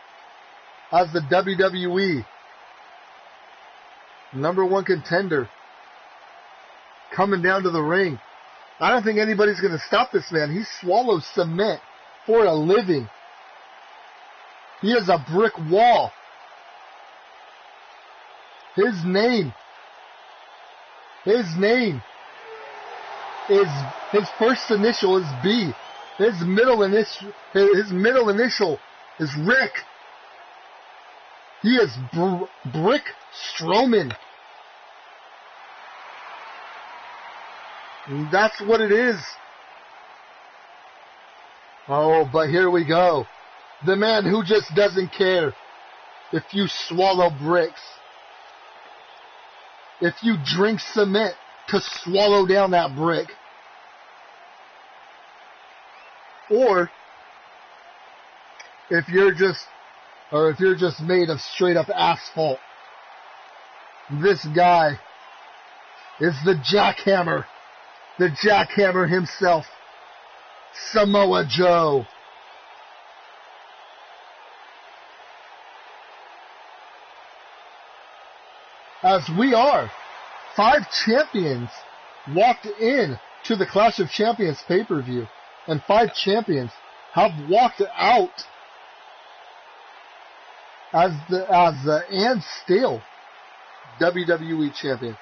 [SPEAKER 1] As the WWE number 1 contender coming down to the ring. I don't think anybody's going to stop this man. He swallows cement for a living. He is a brick wall. His name is, his first initial is B. His middle initial is Rick. He is Brick Strowman. And that's what it is. Oh, but here we go. The man who just doesn't care if you swallow bricks. If you drink cement to swallow down that brick. Or if you're just made of straight up asphalt. This guy is the jackhammer. The jackhammer himself. Samoa Joe. As we are, 5 champions walked in to the Clash of Champions pay-per-view, and 5 champions have walked out and still WWE champion.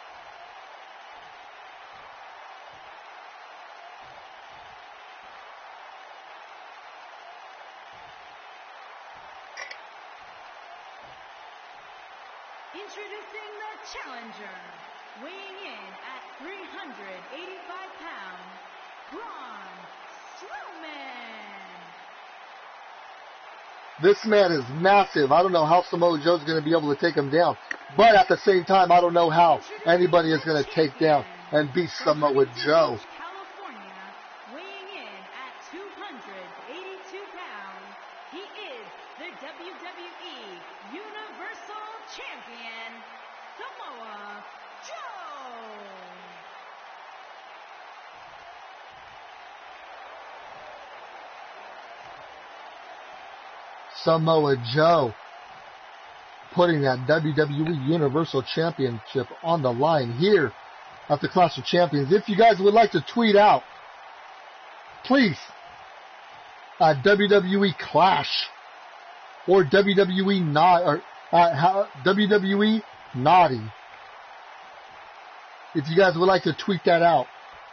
[SPEAKER 2] Introducing the challenger, weighing in at 385 pounds, Braun Strowman.
[SPEAKER 1] This man is massive. I don't know how Samoa Joe's going to be able to take him down. But at the same time, I don't know how anybody is going to take down and beat Samoa Joe.
[SPEAKER 2] California, weighing in at 282 pounds, he is the WWE Universal Champion, Samoa Joe.
[SPEAKER 1] Samoa Joe putting that WWE Universal Championship on the line here at the Clash of Champions. If you guys would like to tweet out, please, WWE Clash or WWE WWE Naughty. If you guys would like to tweet that out,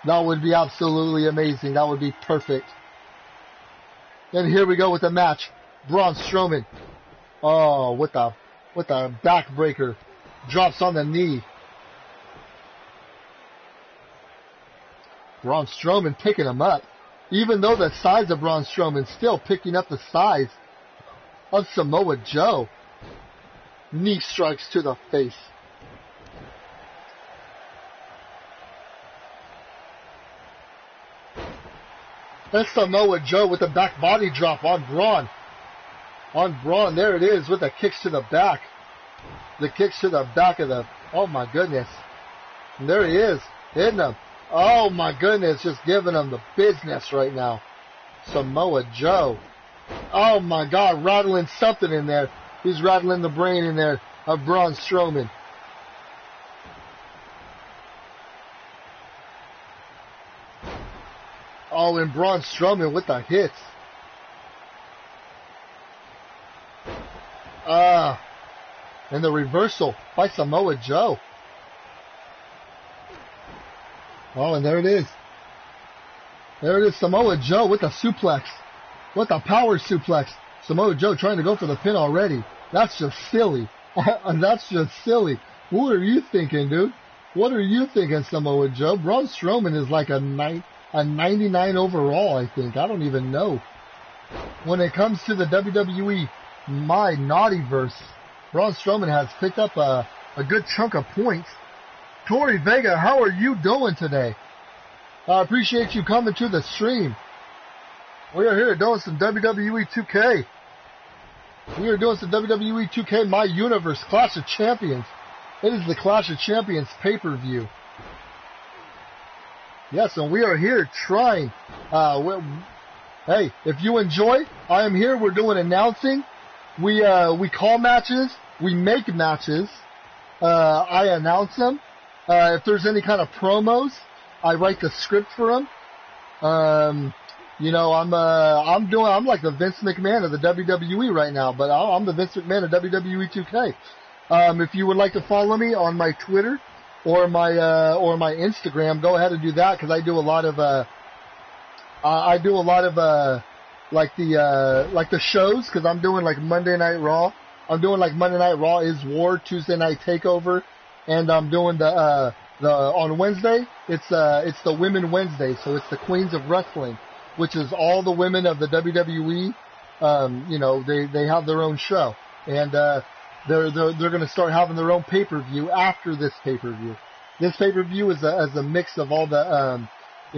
[SPEAKER 1] that would be absolutely amazing. That would be perfect. And here we go with the match. Braun Strowman. Oh, with the backbreaker. Drops on the knee. Braun Strowman picking him up. Even though the size of Braun Strowman, still picking up the size of Samoa Joe. Knee strikes to the face. That's Samoa Joe with the back body drop on Braun. On Braun, there it is with the kicks to the back. The kicks to the back of the, oh my goodness. And there he is, hitting him. Oh my goodness, just giving him the business right now. Samoa Joe. Oh my God, rattling something in there. He's rattling the brain in there of Braun Strowman. Oh, and Braun Strowman with the hits. And the reversal by Samoa Joe. Oh, and there it is. There it is, Samoa Joe with the suplex. With the power suplex. Samoa Joe trying to go for the pin already. That's just silly. That's just silly. What are you thinking, dude? What are you thinking, Samoa Joe? Braun Strowman is like a 99 overall, I think. I don't even know. When it comes to the WWE MyUniverse, Braun Strowman has picked up a good chunk of points. Tori Vega, how are you doing today? I appreciate you coming to the stream. We are here doing some WWE 2K. We are doing some WWE 2K MyUniverse Clash of Champions. It is the Clash of Champions pay-per-view. Yes, and we are here trying. Hey, if you enjoy, I am here. We're doing announcing. We call matches. We make matches. I announce them. If there's any kind of promos, I write the script for them. You know, I'm like the Vince McMahon of the WWE right now, but I'm the Vince McMahon of WWE 2K. If you would like to follow me on my Twitter or my Instagram, go ahead and do that, because I do a lot of like the shows, because I'm doing like Monday Night Raw. I'm doing like Monday Night Raw is War, Tuesday Night Takeover, and I'm doing the on Wednesday it's the Women Wednesday, so it's the Queens of Wrestling, which is all the women of the WWE. You know, they have their own show, and they're going to start having their own pay-per-view after this pay-per-view. This pay-per-view is a mix of all the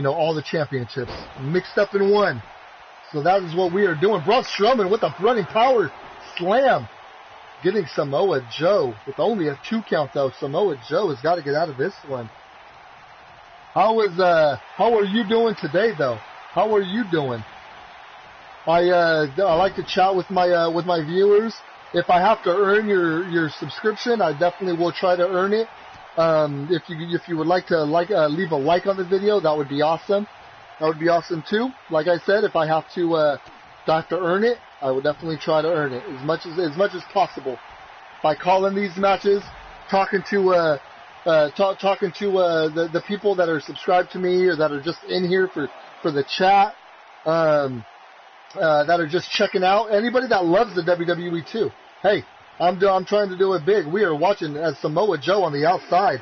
[SPEAKER 1] all the championships mixed up in one. So that is what we are doing. Braun Strowman with a running power slam, getting Samoa Joe with only a 2 count though. Samoa Joe has got to get out of this one. How are you doing today though? How are you doing? I like to chat with my viewers. If I have to earn your subscription, I definitely will try to earn it. If you would like to leave a like on the video, that would be awesome. That would be awesome too. Like I said, if I have to earn it, I will definitely try to earn it as much as possible by calling these matches, talking to the people that are subscribed to me or that are just in here for the chat, that are just checking out. Anybody that loves the WWE too. Hey, I'm trying to do it big. We are watching as Samoa Joe on the outside.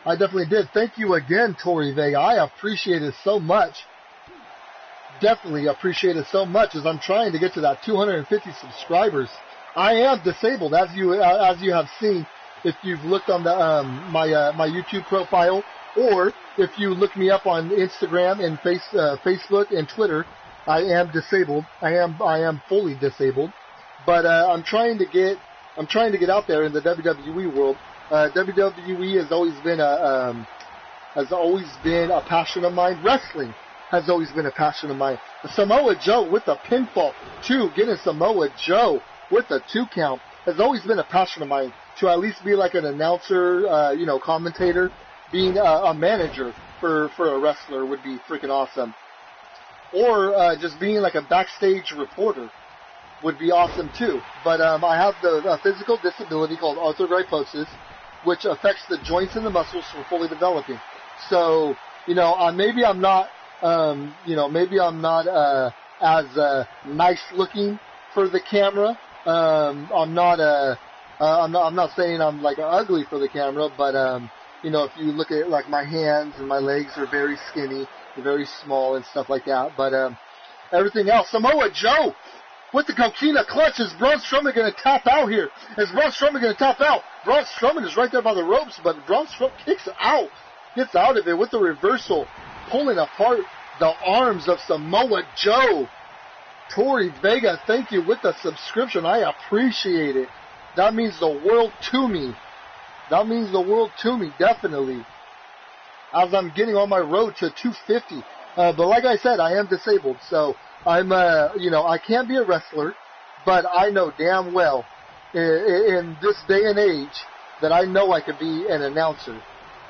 [SPEAKER 1] I definitely did. Thank you again, Tori Vega. I appreciate it so much. Definitely appreciate it so much, as I'm trying to get to that 250 subscribers. I am disabled, as you have seen if you've looked on the my YouTube profile, or if you look me up on Instagram and Facebook and Twitter. I am disabled. I am fully disabled, but I'm trying to get out there in the WWE world. WWE has always been a passion of mine. Wrestling has always been a passion of mine. Samoa Joe with the pinfall. 2, getting Samoa Joe with the 2 count has always been a passion of mine. To at least be like an announcer, commentator, being a manager for a wrestler would be freaking awesome. Or just being like a backstage reporter would be awesome too. But I have a physical disability called arthrogryposis, which affects the joints and the muscles from fully developing. So, maybe I'm not, as nice looking for the camera. I'm not saying I'm like ugly for the camera, but if you look at like my hands and my legs are very skinny, very small and stuff like that. But everything else, Samoa Joe with the coquina clutch. Is Braun Strowman going to tap out here? Is Braun Strowman going to tap out? Braun Strowman is right there by the ropes, but Braun Strowman kicks out, gets out of it with the reversal, pulling apart the arms of Samoa Joe. Tori Vega, thank you with the subscription. I appreciate it. That means the world to me. That means the world to me, definitely. As I'm getting on my road to 250. But like I said, I am disabled, so I'm, I can't be a wrestler, but I know damn well in this day and age that I know I could be an announcer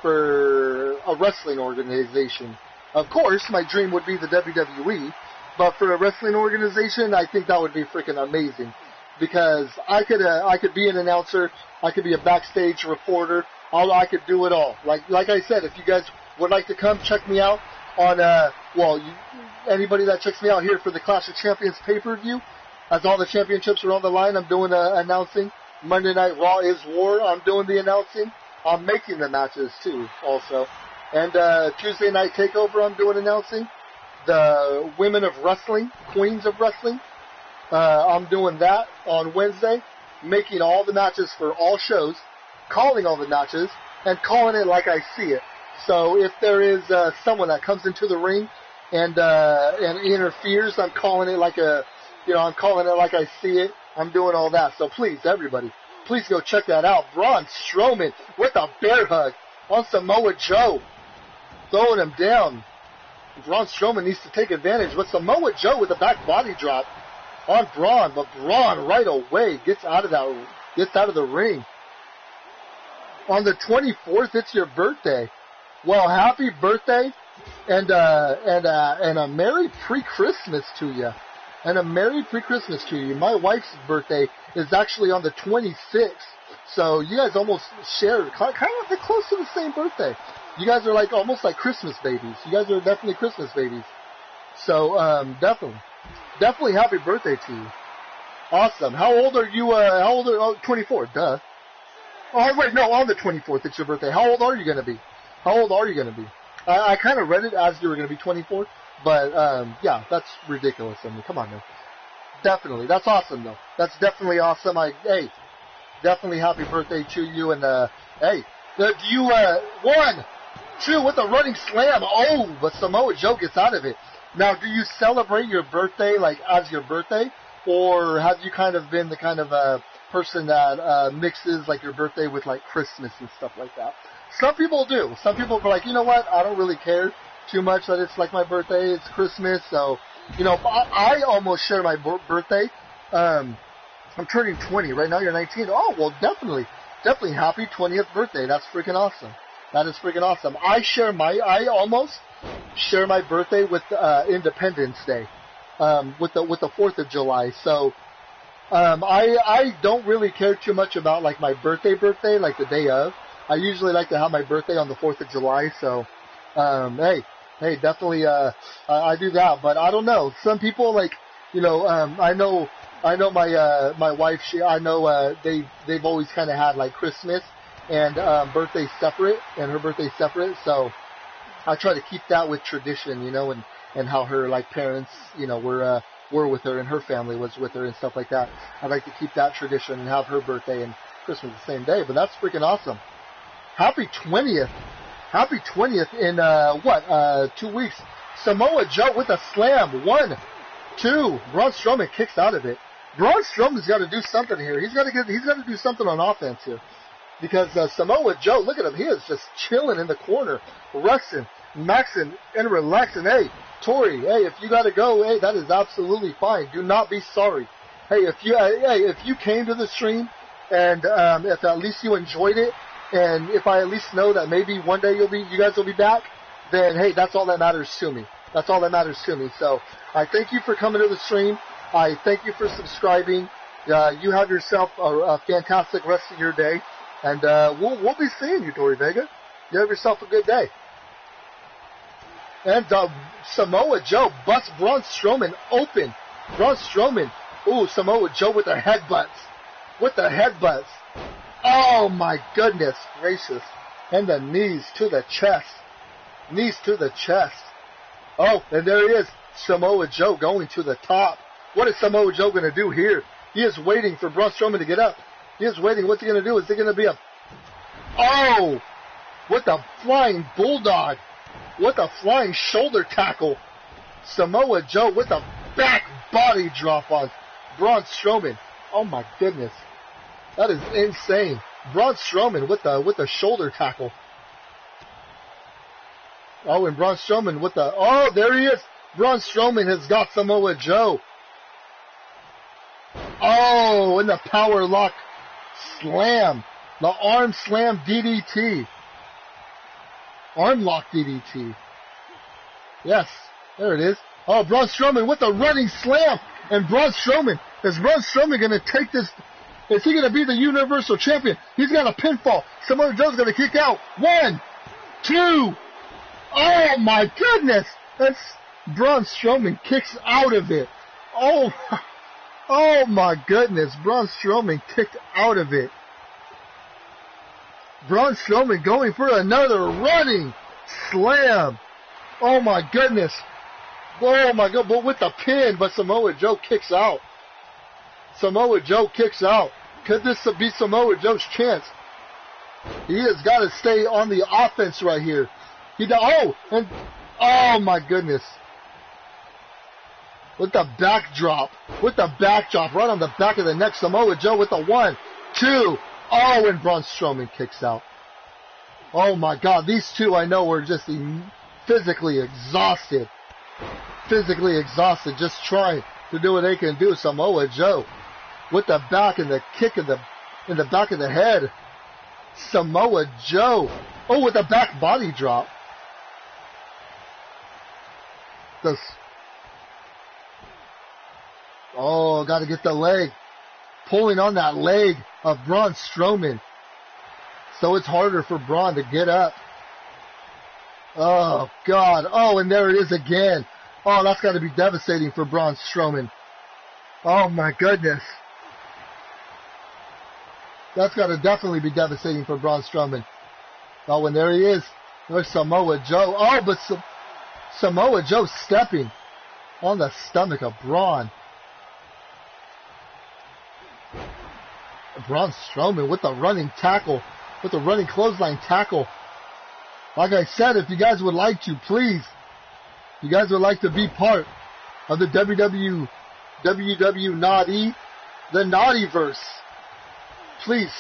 [SPEAKER 1] for a wrestling organization. Of course, my dream would be the WWE, but for a wrestling organization, I think that would be freaking amazing. Because I could be an announcer, I could be a backstage reporter, I could do it all. Like I said, if you guys would like to come check me out on, anybody that checks me out here for the Clash of Champions pay-per-view, as all the championships are on the line, I'm doing announcing. Monday Night Raw is War, I'm doing the announcing. I'm making the matches too, also. And Tuesday Night Takeover, I'm doing announcing. The Women of Wrestling, Queens of Wrestling, I'm doing that on Wednesday, making all the matches for all shows, calling all the matches, and calling it like I see it. So if there is someone that comes into the ring and interferes, I'm calling it like I'm calling it like I see it. I'm doing all that. So please, everybody, please go check that out. Braun Strowman with a bear hug on Samoa Joe, throwing him down. Braun Strowman needs to take advantage, but Samoa Joe with a back body drop on Braun, but Braun right away gets out of the ring. On the 24th, it's your birthday. Well, happy birthday, and a Merry pre-Christmas to you. And a Merry pre-Christmas to you. My wife's birthday is actually on the 26th, so you guys almost share kind of close to the same birthday. You guys are like almost like Christmas babies. You guys are definitely Christmas babies. So definitely happy birthday to you. Awesome. How old are you? 24. Duh. Oh wait, no, on the 24th it's your birthday. How old are you gonna be? I kind of read it as you were gonna be 24, but yeah, that's ridiculous. I mean, come on, man. Definitely, that's awesome though. That's definitely awesome. Definitely happy birthday to you. And do you 1, 2 with a running slam? Oh, but Samoa Joe gets out of it. Now, do you celebrate your birthday like as your birthday, or have you kind of been the kind of person that mixes like your birthday with like Christmas and stuff like that? Some people do. Some people are like, you know what? I don't really care too much that it's like my birthday. It's Christmas, so I almost share my birthday. I'm turning 20 right now. You're 19. Oh well, definitely happy 20th birthday. That's freaking awesome. That is freaking awesome. I almost share my birthday with Independence Day, with the 4th of July. So I don't really care too much about like my birthday, like the day of. I usually like to have my birthday on the 4th of July. So hey, definitely I do that. But I don't know. Some people like I know my wife. They've always kind of had like Christmas and birthday separate, and her birthday separate. So I try to keep that with tradition, and how her like parents, were with her and her family was with her and stuff like that. I'd like to keep that tradition and have her birthday and Christmas the same day. But that's freaking awesome. Happy 20th. Happy 20th in 2 weeks. Samoa Joe with a slam. 1, 2. Braun Strowman kicks out of it. Braun Strowman's got to do something here. He's got to do something on offense here. Because Samoa Joe, look at him. He is just chilling in the corner, resting, maxing, and relaxing. Hey, Tori, hey, if you gotta go, hey, that is absolutely fine. Do not be sorry. Hey, if you came to the stream and if at least you enjoyed it, and if I at least know that maybe one day you guys will be back, then hey, that's all that matters to me. That's all that matters to me. So I thank you for coming to the stream. I thank you for subscribing. You have yourself a fantastic rest of your day, and we'll be seeing you, Tori Vega. You have yourself a good day. And Samoa Joe busts Braun Strowman open. Braun Strowman, ooh, Samoa Joe with the headbutts. With the headbutts. Oh my goodness gracious. And the knees to the chest. Knees to the chest. Oh, and there he is. Samoa Joe going to the top. What is Samoa Joe going to do here? He is waiting for Braun Strowman to get up. He is waiting. What's he going to do? Is it going to be a... Oh! What the flying bulldog. What the flying shoulder tackle. Samoa Joe with a back body drop on Braun Strowman. Oh my goodness. That is insane. Braun Strowman with the shoulder tackle. Oh, and Braun Strowman with the... Oh, there he is. Braun Strowman has got Samoa Joe. Oh, and the power lock slam. The arm slam DDT. Arm lock DDT. Yes, there it is. Oh, Braun Strowman with a running slam. And Braun Strowman, is Braun Strowman going to take this? Is he going to be the Universal Champion? He's got a pinfall. Samoa Joe's going to kick out. 1, 2. Oh my goodness. That's Braun Strowman kicks out of it. Oh my goodness. Braun Strowman kicked out of it. Braun Strowman going for another running slam. Oh my goodness. Oh my god, but with the pin, but Samoa Joe kicks out. Samoa Joe kicks out. Could this be Samoa Joe's chance? He has got to stay on the offense right here. Oh my goodness. With the backdrop. With the backdrop right on the back of the neck. Samoa Joe with the 1, 2. Oh, and Braun Strowman kicks out. Oh my god, these two I know were just physically exhausted. Physically exhausted, just trying to do what they can do. Samoa Joe with the back and the kick in the back of the head. Samoa Joe. Oh, with a back body drop. Oh, got to get the leg. Pulling on that leg of Braun Strowman. So it's harder for Braun to get up. Oh, God. Oh, and there it is again. Oh, that's got to be devastating for Braun Strowman. Oh, my goodness. That's got to definitely be devastating for Braun Strowman. Oh, and there he is. There's Samoa Joe. Oh, but Samoa Joe stepping on the stomach of Braun. Braun Strowman with the running tackle. With the running clothesline tackle. Like I said, if you guys would like to, please. If you guys would like to be part of the WW Naughty, the Naughtyverse, please,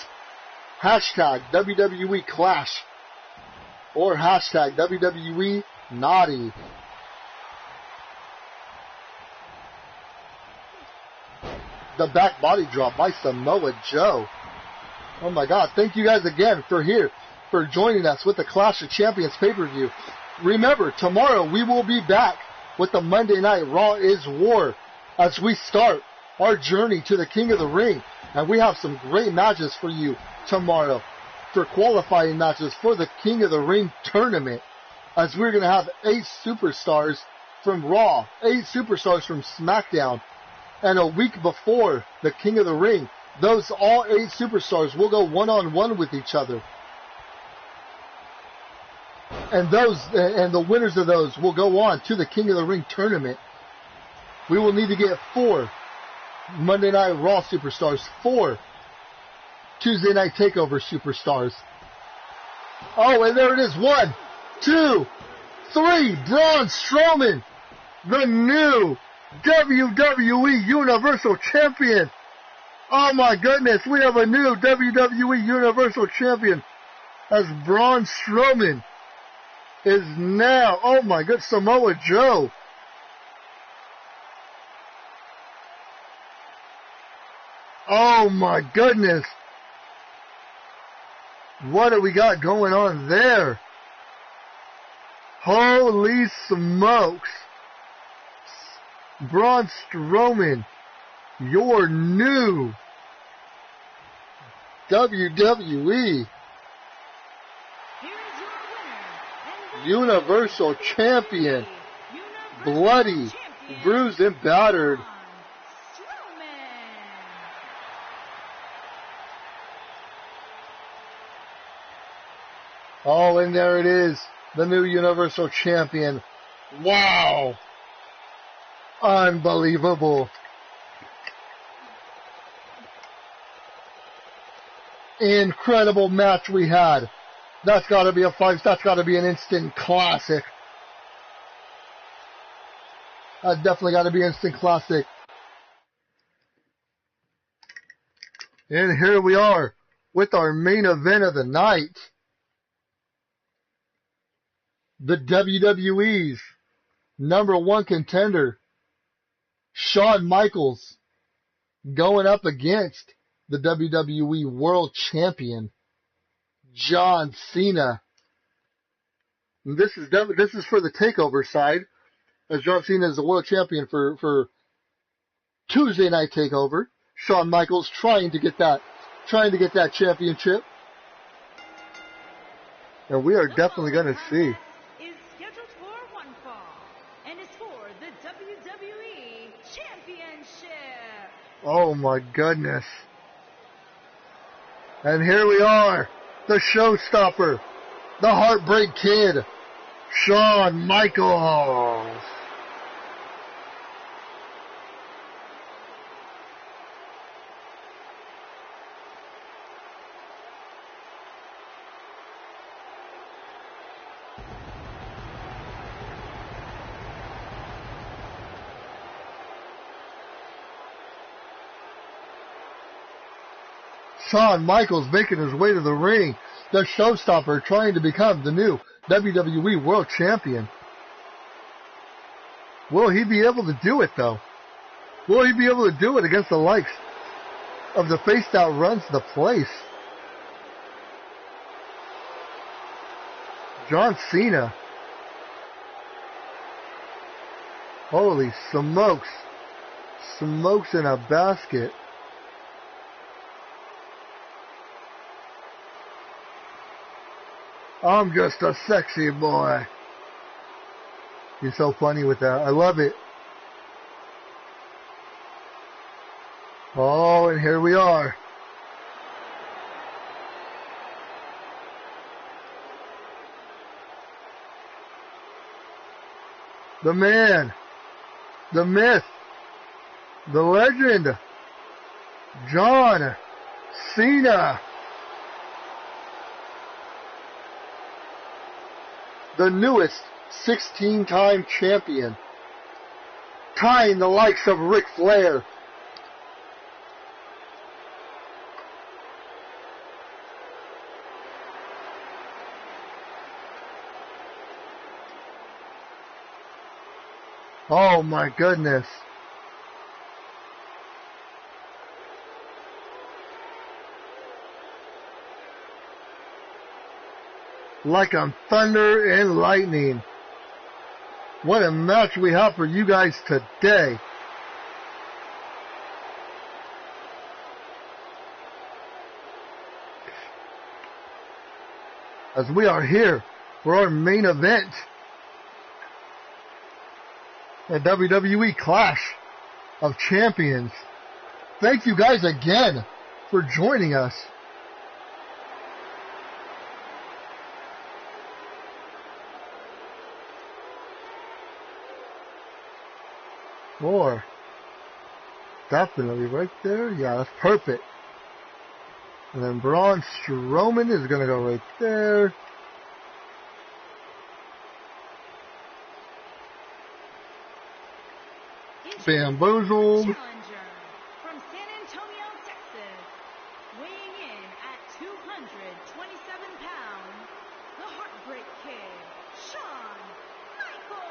[SPEAKER 1] hashtag WWE Clash or hashtag WWE Naughty. The back body drop by Samoa Joe. Oh my God, thank you guys again for joining us with the Clash of Champions pay-per-view. Remember, tomorrow we will be back with the Monday Night Raw is War as we start our journey to the King of the Ring. And we have some great matches for you tomorrow for qualifying matches for the King of the Ring tournament, as we're going to have 8 superstars from Raw, 8 superstars from SmackDown, and a week before the King of the Ring, all 8 superstars will go one-on-one with each other. And the winners of those will go on to the King of the Ring tournament. We will need to get 4 Monday Night Raw superstars, 4 Tuesday Night Takeover superstars. Oh, and there it is. 1, 2, 3. Braun Strowman, the new WWE Universal Champion. Oh my goodness, we have a new WWE Universal Champion as Braun Strowman is now, oh my god, Samoa Joe Oh my goodness. What do we got going on there? Holy smokes. Braun Strowman, your new WWE Universal Champion, bloody, bruised, and battered. Oh, and there it is, the new Universal Champion. Wow! Unbelievable. Incredible match we had. That's got to be that's got to be an instant classic. That's definitely got to be instant classic. And here we are with our main event of the night. The WWE's #1 contender, Shawn Michaels, going up against the WWE World Champion, John Cena. And this is for the TakeOver side, as John Cena is the World Champion for Tuesday Night TakeOver. Shawn Michaels trying to get that championship, and we are definitely going to see.
[SPEAKER 2] Is scheduled for one fall, and is for the WWE Championship.
[SPEAKER 1] Oh my goodness! And here we are, the showstopper, the Heartbreak Kid, Shawn Michaels. Shawn Michaels making his way to the ring, the showstopper trying to become the new WWE World Champion. Will he be able to do it though? Will he be able to do it against the likes of the face that runs the place? John Cena. Holy smokes. Smokes in a basket. I'm just a sexy boy. He's so funny with that. I love it. Oh, and here we are. The man, the myth, the legend, John Cena. The newest 16-time champion, tying the likes of Ric Flair, oh my goodness. Like on thunder and lightning. What a match we have for you guys today. As we are here for our main event, a WWE Clash of Champions. Thank you guys again for joining us. Or definitely right there. Yeah, that's perfect. And then Braun Strowman is going to go right there. Bamboozled.
[SPEAKER 2] Challenger from San Antonio, Texas, weighing in at 227 pounds, the Heartbreak Kid, Shawn Michaels.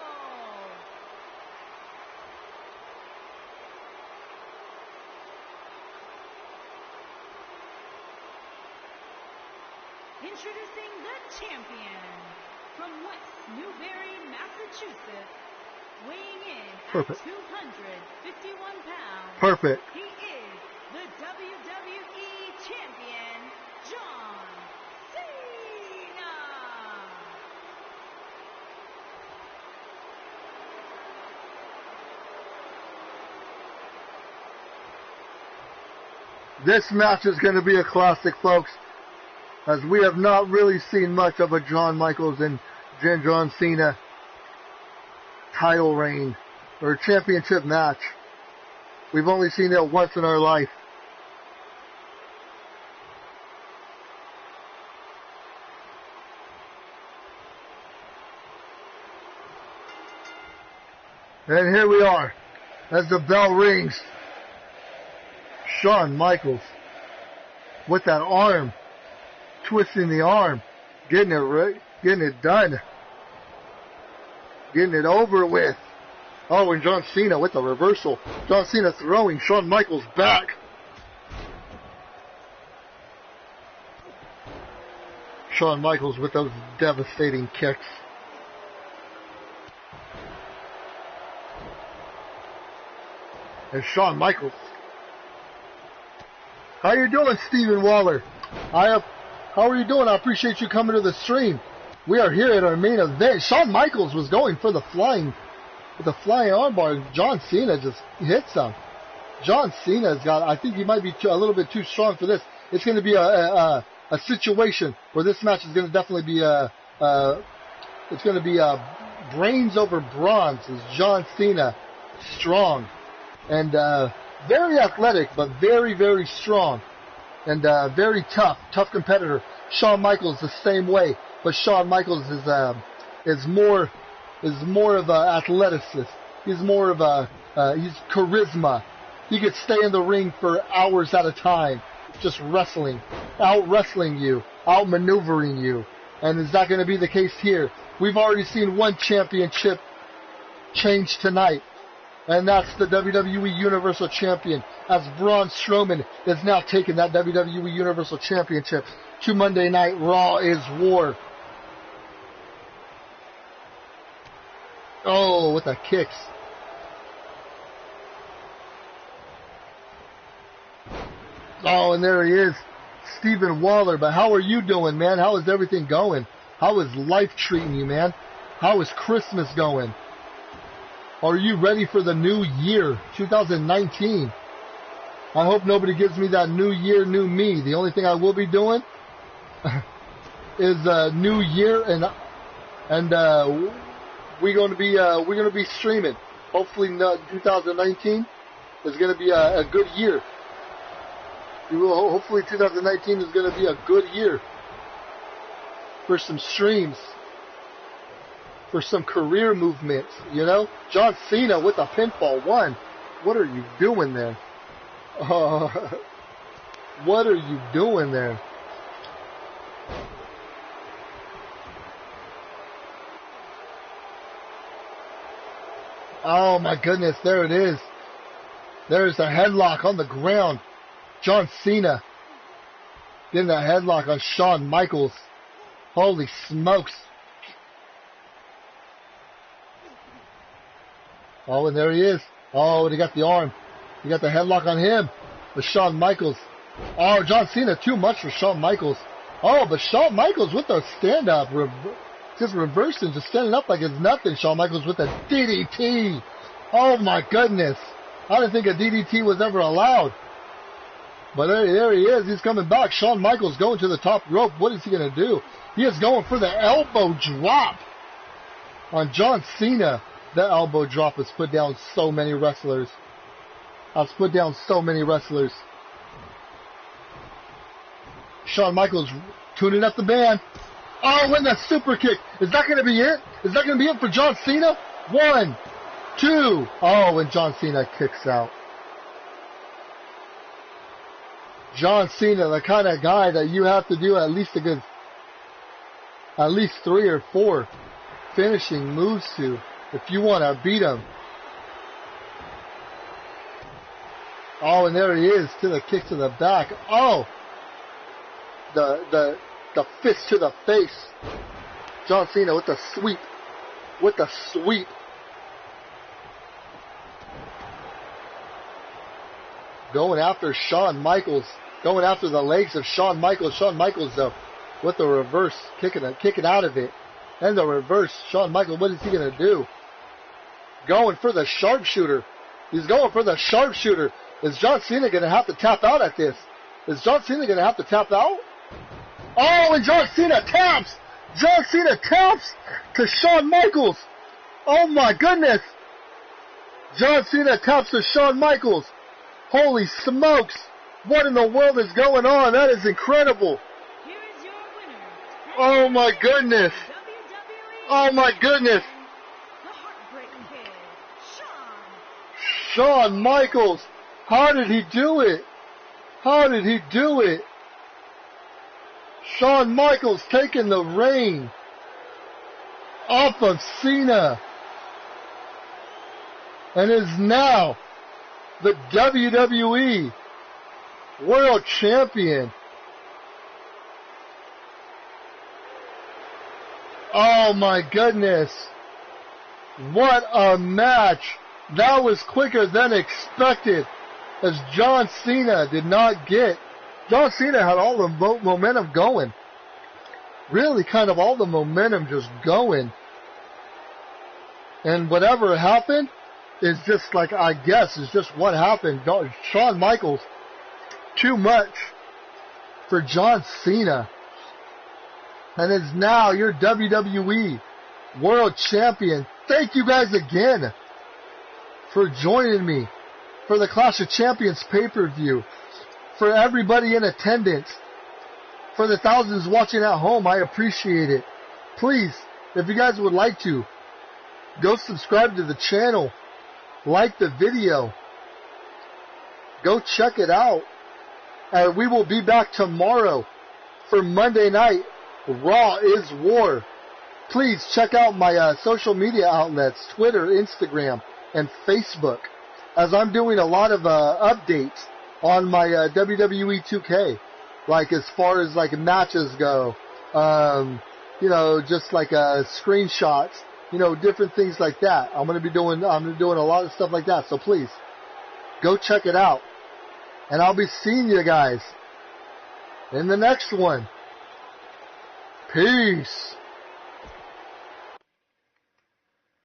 [SPEAKER 2] Introducing the champion from West Newbury, Massachusetts, weighing in at 251 pounds.
[SPEAKER 1] Perfect.
[SPEAKER 2] He is the WWE champion, John Cena.
[SPEAKER 1] This match is going to be a classic, folks, as we have not really seen much of a Shawn Michaels and John Cena title reign or championship match. We've only seen it once in our life. And here we are, as the bell rings. Shawn Michaels with that arm, twisting the arm, getting it right, getting it done, getting it over with. Oh, and John Cena with the reversal. John Cena throwing Shawn Michaels back. Shawn Michaels with those devastating kicks. And Shawn Michaels. How you doing, Stephen Waller? How are you doing? I appreciate you coming to the stream. We are here at our main event. Shawn Michaels was going for the flying armbar. John Cena just hits him. John Cena's got, I think he might be a little bit too strong for this. It's going to be a situation where this match is going to definitely be it's going to be brains over bronze. Is John Cena strong and very athletic, but very, very strong and very tough competitor. Shawn Michaels the same way, but Shawn Michaels is more of a athleticist. He's more of he's charisma. He could stay in the ring for hours at a time, just wrestling, out wrestling you, out maneuvering you. And is that going to be the case here? We've already seen one championship change tonight, and that's the WWE Universal Champion, as Braun Strowman is now taking that WWE Universal Championship to Monday Night Raw is War. Oh, with the kicks. Oh, and there he is, Stephen Waller. But how are you doing, man? How is everything going? How is life treating you, man? How is Christmas going? Are you ready for the new year, 2019? I hope nobody gives me that new year, new me. The only thing I will be doing is new year, and we're going to be streaming. Hopefully, 2019 is going to be a good year. Hopefully, 2019 is going to be a good year for some streams, for some career movements, you know? John Cena with a pinfall one. What are you doing there? What are you doing there? Oh my goodness, there it is. There's a headlock on the ground. John Cena getting a headlock on Shawn Michaels. Holy smokes. Oh, and there he is. Oh, and he got the arm. He got the headlock on him. With Shawn Michaels. Oh, John Cena, too much for Shawn Michaels. Oh, but Shawn Michaels with the stand-up. Just reversing, just standing up like it's nothing. Shawn Michaels with a DDT. Oh, my goodness. I didn't think a DDT was ever allowed. But there he is. He's coming back. Shawn Michaels going to the top rope. What is he going to do? He is going for the elbow drop on John Cena. That elbow drop has put down so many wrestlers. Shawn Michaels tuning up the band. Oh, and that super kick. Is that going to be it? Is that going to be it for John Cena? 1, 2. Oh, and John Cena kicks out. John Cena, the kind of guy that you have to do at least 3 or 4 finishing moves to if you want to beat him. Oh, and there he is, to the kick to the back. Oh, the The fist to the face. John Cena with the sweep. With the sweep. Going after Shawn Michaels. Going after the legs of Shawn Michaels. Shawn Michaels, though, with the reverse, kicking out of it. And the reverse. Shawn Michaels, what is he going to do? Going for the sharpshooter. He's going for the sharpshooter. Is John Cena going to have to tap out at this? Is John Cena going to have to tap out? Oh, and John Cena taps! John Cena taps to Shawn Michaels. Oh my goodness. John Cena taps to Shawn Michaels. Holy smokes. What in the world is going on? That is incredible.
[SPEAKER 2] Here is your winner.
[SPEAKER 1] Oh my goodness.
[SPEAKER 2] WWE
[SPEAKER 1] Oh my goodness.
[SPEAKER 2] The Heartbreaking Kid, Shawn.
[SPEAKER 1] Shawn Michaels. How did he do it? How did he do it? Shawn Michaels taking the reign off of Cena and is now the WWE World Champion. Oh my goodness. What a match. That was quicker than expected, as John Cena did not get. John Cena had all the momentum going. Really kind of all the momentum just going. And whatever happened is just like, I guess, is just what happened. Shawn Michaels, too much for John Cena. And is now your WWE World Champion. Thank you guys again for joining me for the Clash of Champions pay-per-view. For everybody in attendance, for the thousands watching at home, I appreciate it. Please, if you guys would like to, go subscribe to the channel, like the video, go check it out, and we will be back tomorrow for Monday night, Raw is War. Please check out my social media outlets, Twitter, Instagram, and Facebook, as I'm doing a lot of updates on my WWE2K, like as far as like matches go, you know, just like screenshots, you know, different things like that. I'm gonna be doing a lot of stuff like that. So please go check it out, and I'll be seeing you guys in the next one. Peace.